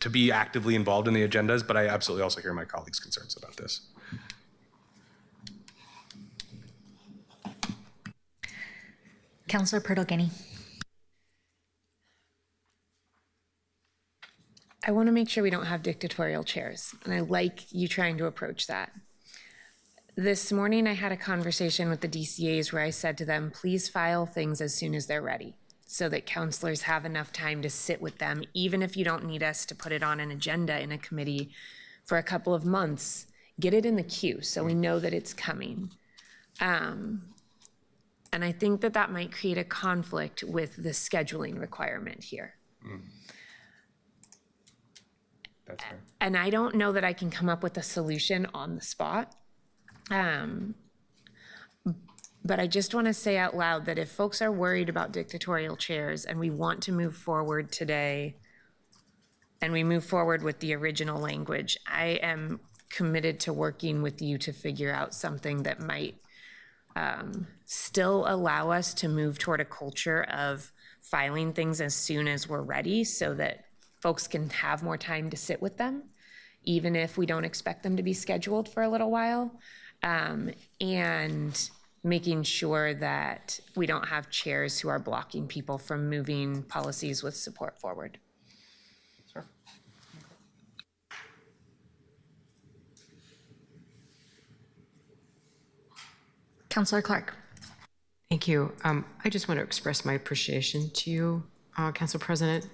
to be actively involved in the agendas, but I absolutely also hear my colleagues' concerns about this. Counselor Pertolgini. I want to make sure we don't have dictatorial chairs, and I like you trying to approach that. This morning, I had a conversation with the DCAs where I said to them, please file things as soon as they're ready, so that counselors have enough time to sit with them, even if you don't need us to put it on an agenda in a committee for a couple of months. Get it in the queue so we know that it's coming. And I think that that might create a conflict with the scheduling requirement here. That's fair. And I don't know that I can come up with a solution on the spot. But I just want to say out loud that if folks are worried about dictatorial chairs and we want to move forward today, and we move forward with the original language, I am committed to working with you to figure out something that might still allow us to move toward a culture of filing things as soon as we're ready so that folks can have more time to sit with them, even if we don't expect them to be scheduled for a little while, and making sure that we don't have chairs who are blocking people from moving policies with support forward. Sure. Counselor Clark. Thank you. I just want to express my appreciation to you, Council President,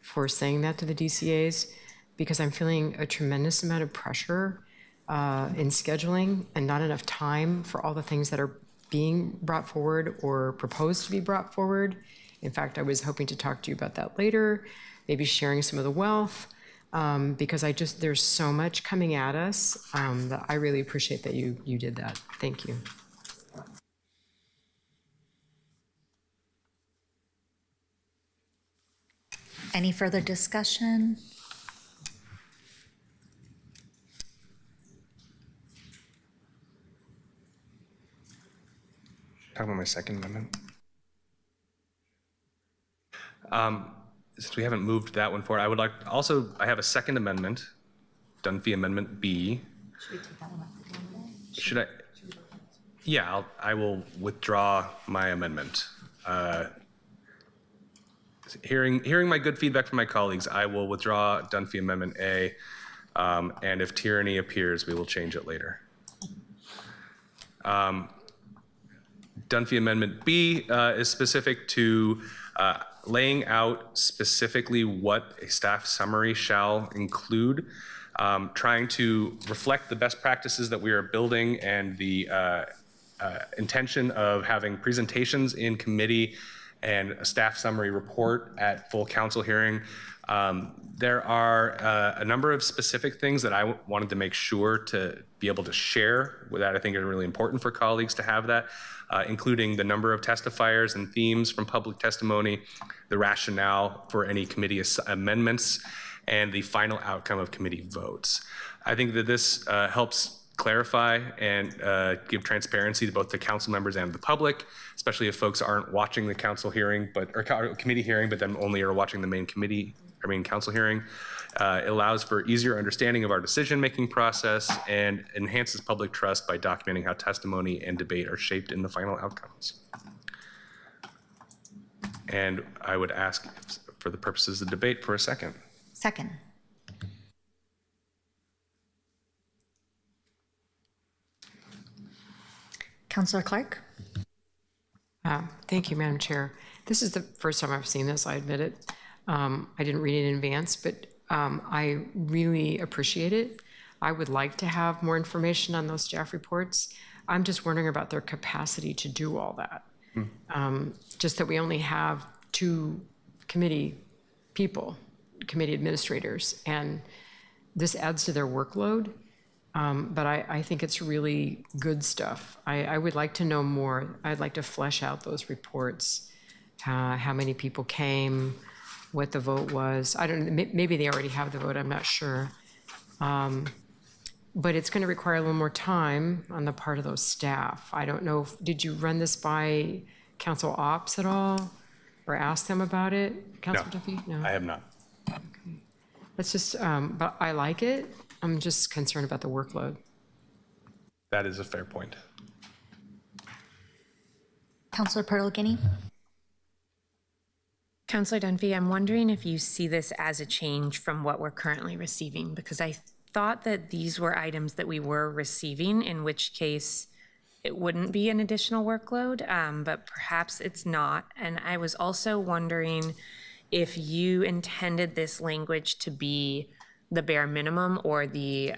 for saying that to the DCAs, because I'm feeling a tremendous amount of pressure in scheduling and not enough time for all the things that are being brought forward or proposed to be brought forward. In fact, I was hoping to talk to you about that later, maybe sharing some of the wealth, because there's so much coming at us that I really appreciate that you did that. Thank you. Any further discussion? Talking about my second amendment. Since we haven't moved that one forward, I would like, also, I have a second amendment, Dunphy Amendment B. Should I? Yeah, I will withdraw my amendment. Hearing my good feedback from my colleagues, I will withdraw Dunphy Amendment A, and if tyranny appears, we will change it later. Dunphy Amendment B is specific to laying out specifically what a staff summary shall include, trying to reflect the best practices that we are building and the intention of having presentations in committee and a staff summary report at full council hearing. There are a number of specific things that I wanted to make sure to be able to share that I think are really important for colleagues to have that, including the number of testifiers and themes from public testimony, the rationale for any committee amendments, and the final outcome of committee votes. I think that this helps clarify and give transparency to both the council members and the public, especially if folks aren't watching the council hearing, or committee hearing, but then only are watching the main council hearing. It allows for easier understanding of our decision-making process and enhances public trust by documenting how testimony and debate are shaped in the final outcomes. And I would ask, for the purposes of the debate, for a second. Second. Counselor Clark. Thank you, Madam Chair. This is the first time I've seen this, I admit it. I didn't read it in advance, but I really appreciate it. I would like to have more information on those staff reports. I'm just wondering about their capacity to do all that. Just that we only have 2 committee people, committee administrators, and this adds to their workload. But I think it's really good stuff. I would like to know more. I'd like to flesh out those reports, how many people came, what the vote was. I don't know, maybe they already have the vote, I'm not sure. But it's going to require a little more time on the part of those staff. I don't know, did you run this by Council Ops at all? Or ask them about it? Councilor Duffy? No, I have not. Okay. That's just, but I like it. I'm just concerned about the workload. That is a fair point. Counselor Pertolgini. Counselor Dunphy, I'm wondering if you see this as a change from what we're currently receiving, because I thought that these were items that we were receiving, in which case it wouldn't be an additional workload, but perhaps it's not. And I was also wondering if you intended this language to be the bare minimum or the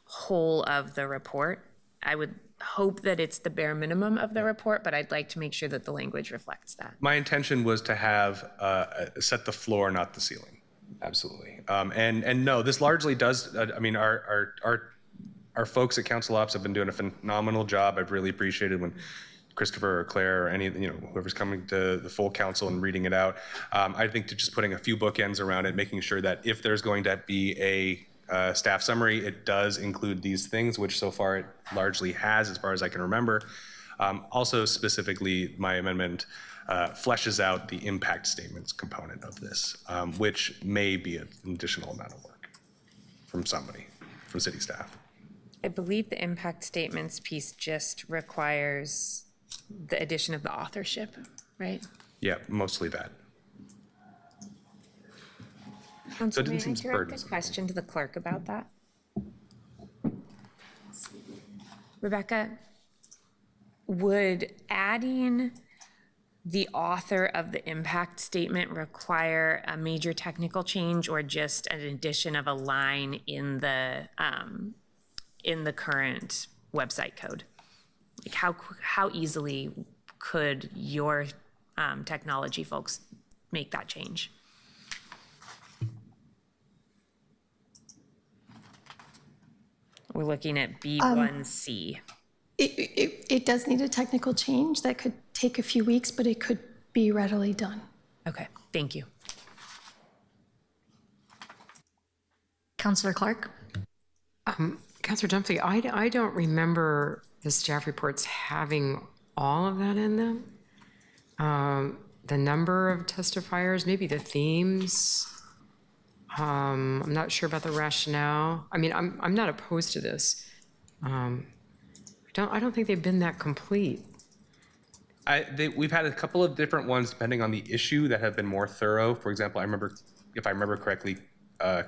whole of the report. I would hope that it's the bare minimum of the report, but I'd like to make sure that the language reflects that. My intention was to have set the floor, not the ceiling. Absolutely. And no, this largely does. I mean, our folks at Council Ops have been doing a phenomenal job. I've really appreciated when Christopher or Claire or any, whoever's coming to the full council and reading it out. I think to just putting a few bookends around it, making sure that if there's going to be a staff summary, it does include these things, which so far it largely has, as far as I can remember. Also, specifically, my amendment fleshes out the impact statements component of this, which may be an additional amount of work from somebody, from city staff. I believe the impact statements piece just requires the addition of the authorship, right? Yeah, mostly that. Council, didn't may I seem direct a burdensome. question to the clerk about that? Rebecca, would adding the author of the impact statement require a major technical change or just an addition of a line in the current website code? Like how easily could your technology folks make that change? We're looking at B1C. It does need a technical change that could take a few weeks, but it could be readily done. Okay, thank you. Counselor Clark? Councilor Dunphy, I don't remember the staff reports having all of that in them. The number of testifiers, maybe the themes. I'm not sure about the rationale. I mean, I'm not opposed to this. I don't think they've been that complete. We've had a couple of different ones depending on the issue that have been more thorough. For example, if I remember correctly,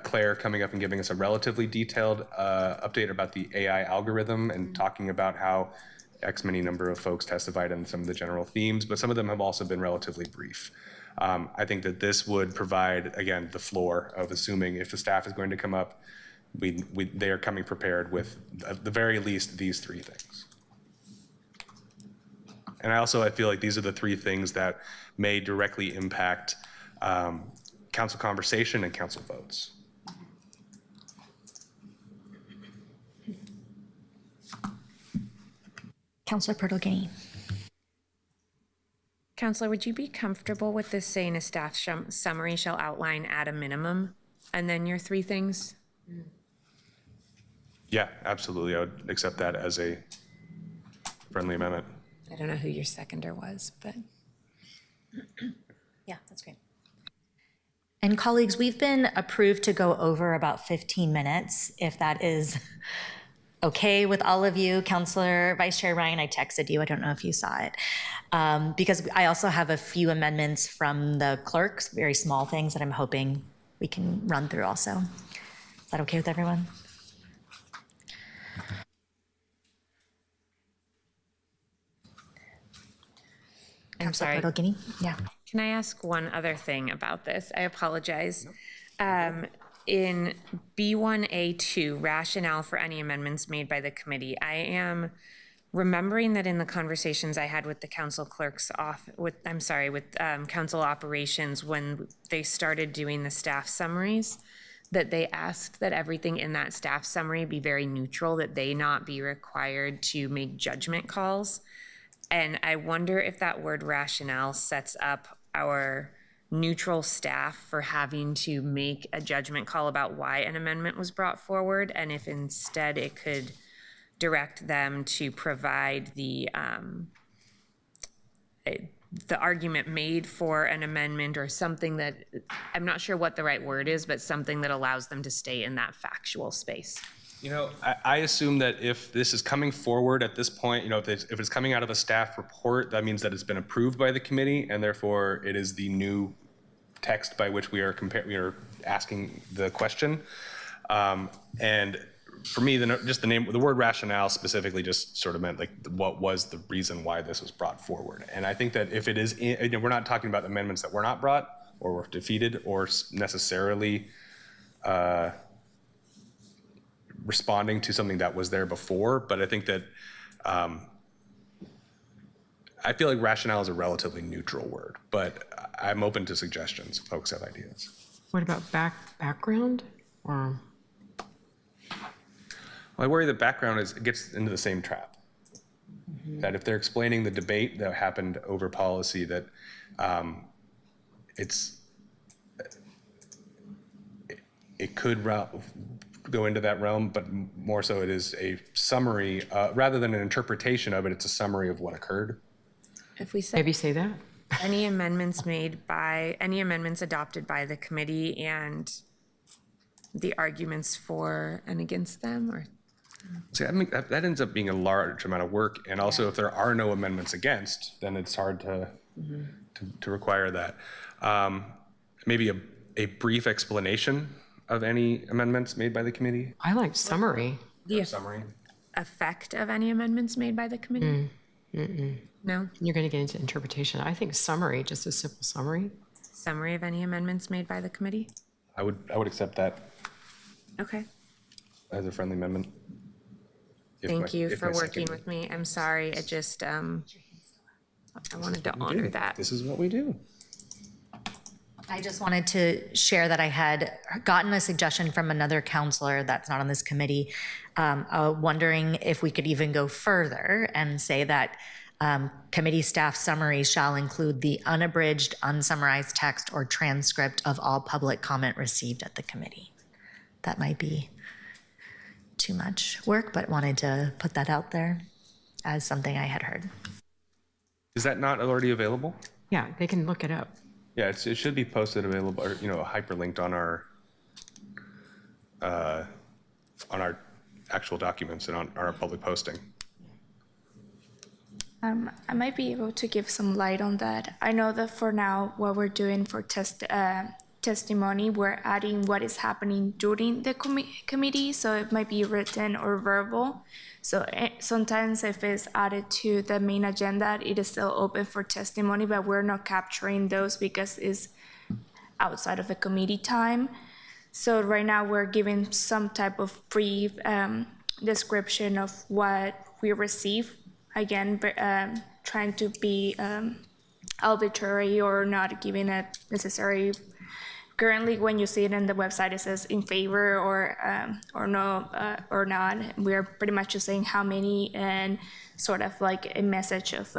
Claire coming up and giving us a relatively detailed update about the AI algorithm and talking about how X many number of folks testified on some of the general themes, but some of them have also been relatively brief. I think that this would provide, again, the floor of assuming if the staff is going to come up, they are coming prepared with, at the very least, these three things. And I feel like these are the three things that may directly impact council conversation and council votes. Counselor Pertolini? Counselor, would you be comfortable with this saying a staff summary shall outline at a minimum, and then your three things? Yeah, absolutely. I would accept that as a friendly amendment. I don't know who your seconder was, but. Yeah, that's great. And colleagues, we've been approved to go over about 15 minutes, if that is okay with all of you. Counselor Vice Chair Ryan, I texted you. I don't know if you saw it. Because I also have a few amendments from the clerks, very small things that I'm hoping we can run through also. Is that okay with everyone? I'm sorry. Counselor Pertolini? Yeah. Can I ask one other thing about this? I apologize. In B1A2, rationale for any amendments made by the committee, I am remembering that in the conversations I had with the council clerks with council operations, when they started doing the staff summaries, that they asked that everything in that staff summary be very neutral, that they not be required to make judgment calls. And I wonder if that word rationale sets up our neutral staff for having to make a judgment call about why an amendment was brought forward, and if instead it could direct them to provide the argument made for an amendment or something that, I'm not sure what the right word is, but something that allows them to stay in that factual space. I assume that if this is coming forward at this point, if it's coming out of a staff report, that means that it's been approved by the committee, and therefore it is the new text by which we are asking the question. And for me, the word rationale specifically just sort of meant like what was the reason why this was brought forward. And I think that if it is, we're not talking about amendments that were not brought or were defeated or necessarily responding to something that was there before, but I think that I feel like rationale is a relatively neutral word, but I'm open to suggestions if folks have ideas. What about background? Or I worry the background gets into the same trap. That if they're explaining the debate that happened over policy, that it could go into that realm, but more so it is a summary, rather than an interpretation of it, it's a summary of what occurred. If we say maybe say that. any amendments adopted by the committee and the arguments for and against them, or See, I mean, that ends up being a large amount of work, and also if there are no amendments against, then it's hard to require that. Maybe a brief explanation of any amendments made by the committee. I like summary. the Summary. effect of any amendments made by the committee? No? You're going to get into interpretation. I think summary, just a simple summary. Summary of any amendments made by the committee? I would accept that Okay. as a friendly amendment. Thank you for working with me. I'm sorry, I just, I wanted to honor that. This is what we do. I just wanted to share that I had gotten a suggestion from another counselor that's not on this committee, wondering if we could even go further and say that committee staff summaries shall include the unabridged, unsummarized text or transcript of all public comment received at the committee. That might be too much work, but wanted to put that out there as something I had heard. Is that not already available? Yeah, they can look it up. Yeah, it should be posted available, or hyperlinked on our actual documents and on our public posting. I might be able to give some light on that. I know that for now, what we're doing for testimony, we're adding what is happening during the committee, so it might be written or verbal. So sometimes if it's added to the main agenda, it is still open for testimony, but we're not capturing those because it's outside of the committee time. So right now we're giving some type of brief description of what we receive. Again, trying to be arbitrary or not giving it necessary. Currently, when you see it in the website, it says in favor or no or not. We're pretty much just saying how many and sort of like a message of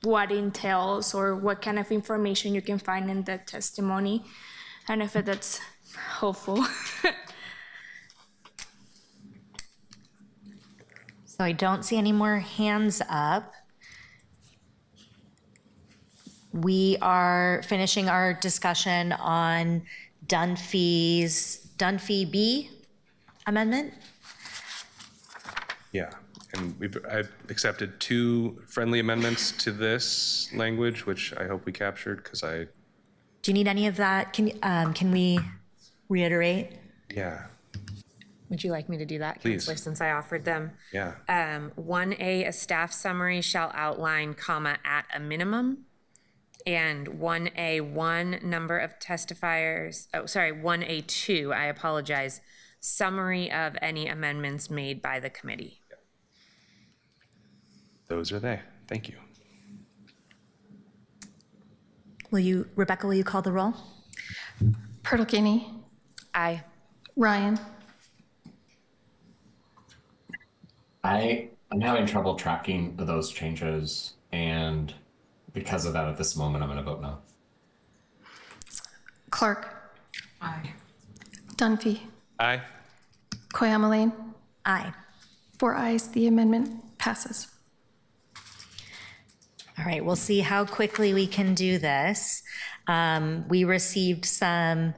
what entails or what kind of information you can find in the testimony. And if that's helpful. So I don't see any more hands up. We are finishing our discussion on Dunphy B amendment. Yeah, and I've accepted 2 friendly amendments to this language, which I hope we captured because Do you need any of that? Can we reiterate? yeah. Would you like me to do that, Please. Counselor, since I offered them? Yeah. 1A, a staff summary shall outline, comma, at a minimum. And 1A1, number of testifiers, 1A2, I apologize, summary of any amendments made by the committee. Those are they. Thank you. Rebecca, will you call the roll? Pertolini, Aye. Ryan, I'm having trouble tracking those changes, and because of that, at this moment, I'm going to vote no. Clark, Aye. Dunphy, Aye. Koyamaline. Aye. 4 ayes, the amendment passes. All right, we'll see how quickly we can do this. We received some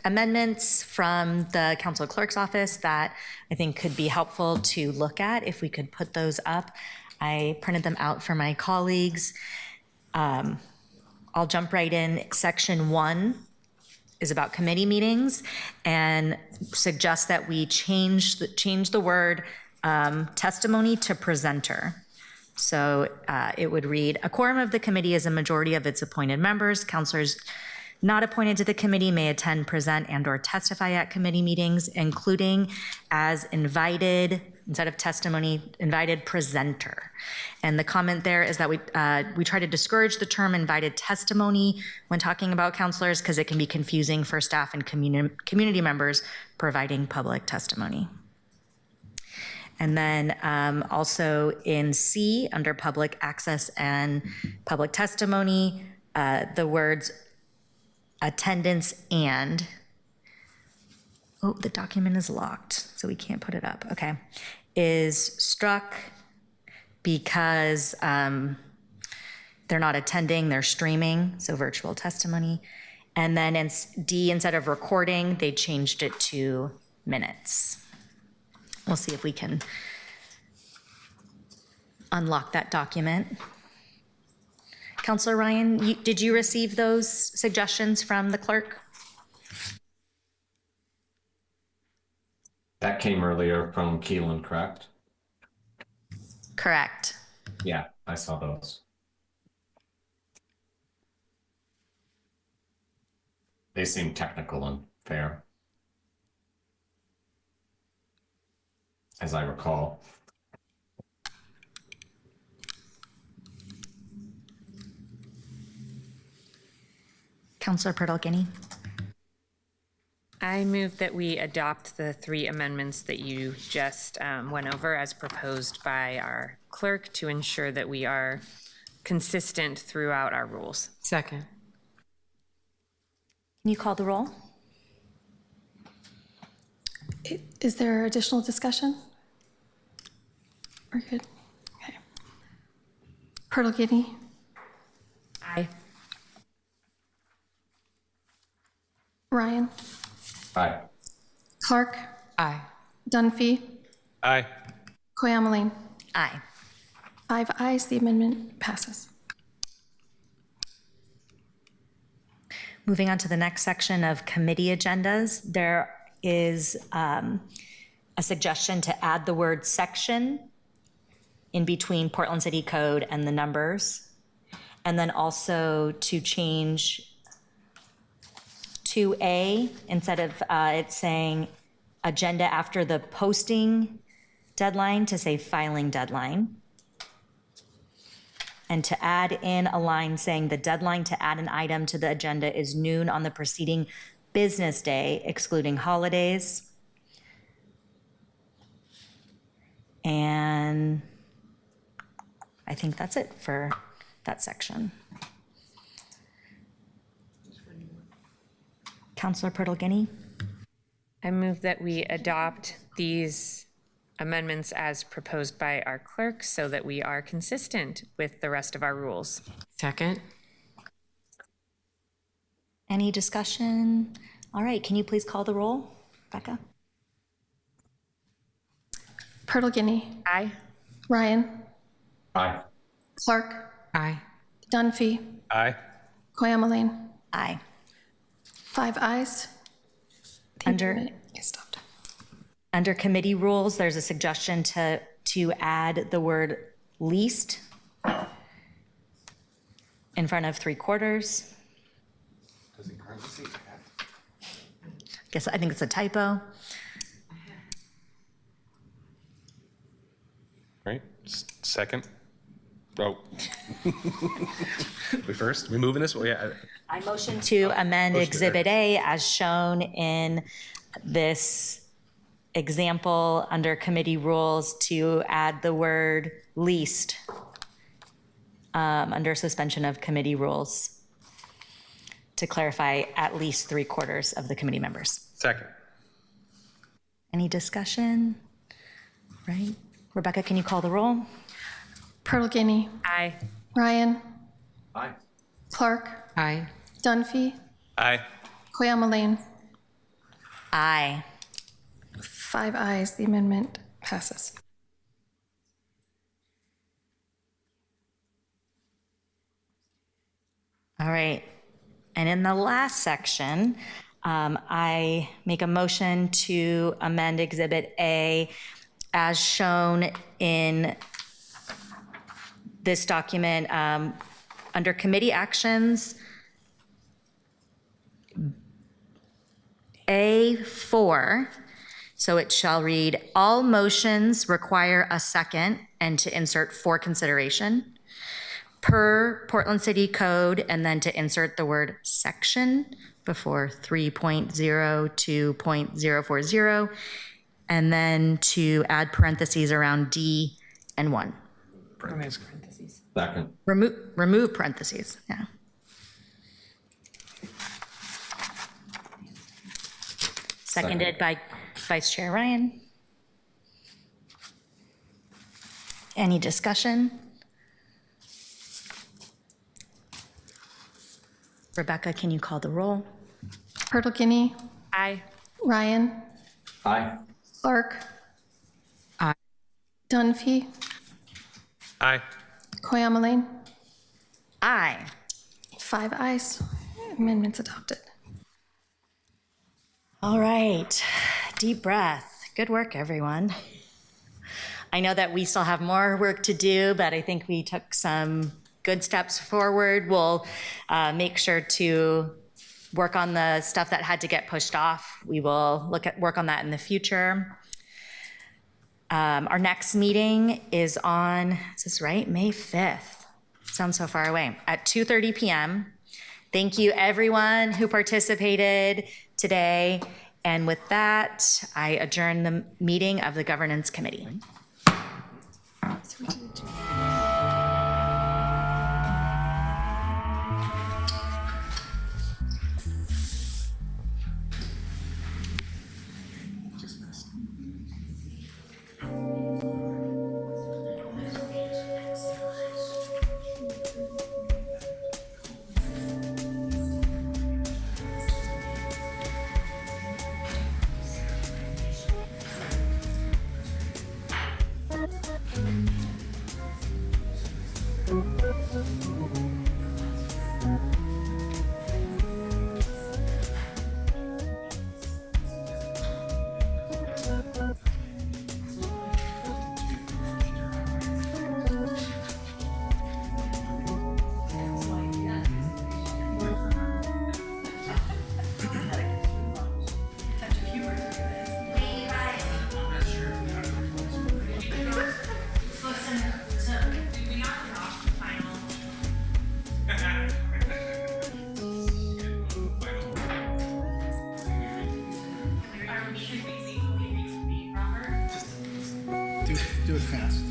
amendments from the council clerk's office that I think could be helpful to look at if we could put those up. I printed them out for my colleagues. I'll jump right in. Section 1 is about committee meetings and suggest that we change the word testimony to presenter. So it would read, a quorum of the committee is a majority of its appointed members. Counselors not appointed to the committee may attend, present, and/or testify at committee meetings, including as invited, instead of testimony, invited presenter. And the comment there is that we try to discourage the term invited testimony when talking about counselors because it can be confusing for staff and community members providing public testimony. And then also in C, under public access and public testimony, the words attendance and, oh, the document is locked, so we can't put it up, okay, is struck because they're not attending, they're streaming, so virtual testimony. And then in D, instead of recording, they changed it to minutes. We'll see if we can unlock that document. Counselor Ryan, did you receive those suggestions from the clerk? That came earlier from Keelan, correct? Correct. Yeah, I saw those. They seem technical and fair, as I recall. Counselor Purtle-Guinea. I move that we adopt the 3 amendments that you just went over as proposed by our clerk to ensure that we are consistent throughout our rules. Second. Can you call the roll? Is there additional discussion? We're good. Okay. Purtle-Guinea, Aye. Ryan, Aye. Clark, Aye. Dunphy, Aye. Koyamaline. Aye. 5 ayes, the amendment passes. Moving on to the next section of committee agendas, there is a suggestion to add the word section in between Portland City Code and the numbers, and then also to change 2A, instead of it saying agenda after the posting deadline, to say filing deadline. And to add in a line saying the deadline to add an item to the agenda is noon on the preceding business day, excluding holidays. And I think that's it for that section. Counselor Purtle-Guinea. I move that we adopt these amendments as proposed by our clerk so that we are consistent with the rest of our rules. Second. Any discussion? All right, can you please call the roll, Becca? Purtle-Guinea, Aye. Ryan, Aye. Clark, Aye. Dunphy, Aye. Koyamaline. Aye. 5 ayes. The Under- amendment is stopped. Under committee rules, there's a suggestion to add the word least in front of 3/4. I think it's a typo. Right, second. Oh. We first, we moving this? Well, yeah. I motion to amend Motion to Exhibit A as shown in this example under committee rules to add the word least under suspension of committee rules to clarify at least 3/4 of the committee members. Second. Any discussion? Right? Rebecca, can you call the roll? Purtle-Guinea, Aye. Ryan, Aye. Clark, Aye. Dunphy, Aye. Koyamaline. Aye. 5 ayes, the amendment passes. All right. And in the last section, I make a motion to amend Exhibit A as shown in this document under committee actions. A4, so it shall read, all motions require a second, and to insert for consideration per Portland City Code, and then to insert the word section before 3.02.040, and then to add parentheses around D and 1. Second. Remove parentheses, yeah. Seconded by Vice Chair Ryan. Any discussion? Rebecca, can you call the roll? Pertolini, Aye. Ryan, Aye. Clark. Aye. Dunphy, Aye. Koyamaline. Aye. 5 ayes. Amendment's adopted. All right, deep breath. Good work, everyone. I know that we still have more work to do, but I think we took some good steps forward. We'll make sure to work on the stuff that had to get pushed off. We will work on that in the future. Our next meeting is on, is this right? May 5th. Sounds so far away. At 2:30 p.m. Thank you, everyone who participated today. And with that, I adjourn the meeting of the Governance Committee. Do it fast.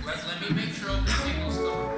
Let me make sure all the signals stop.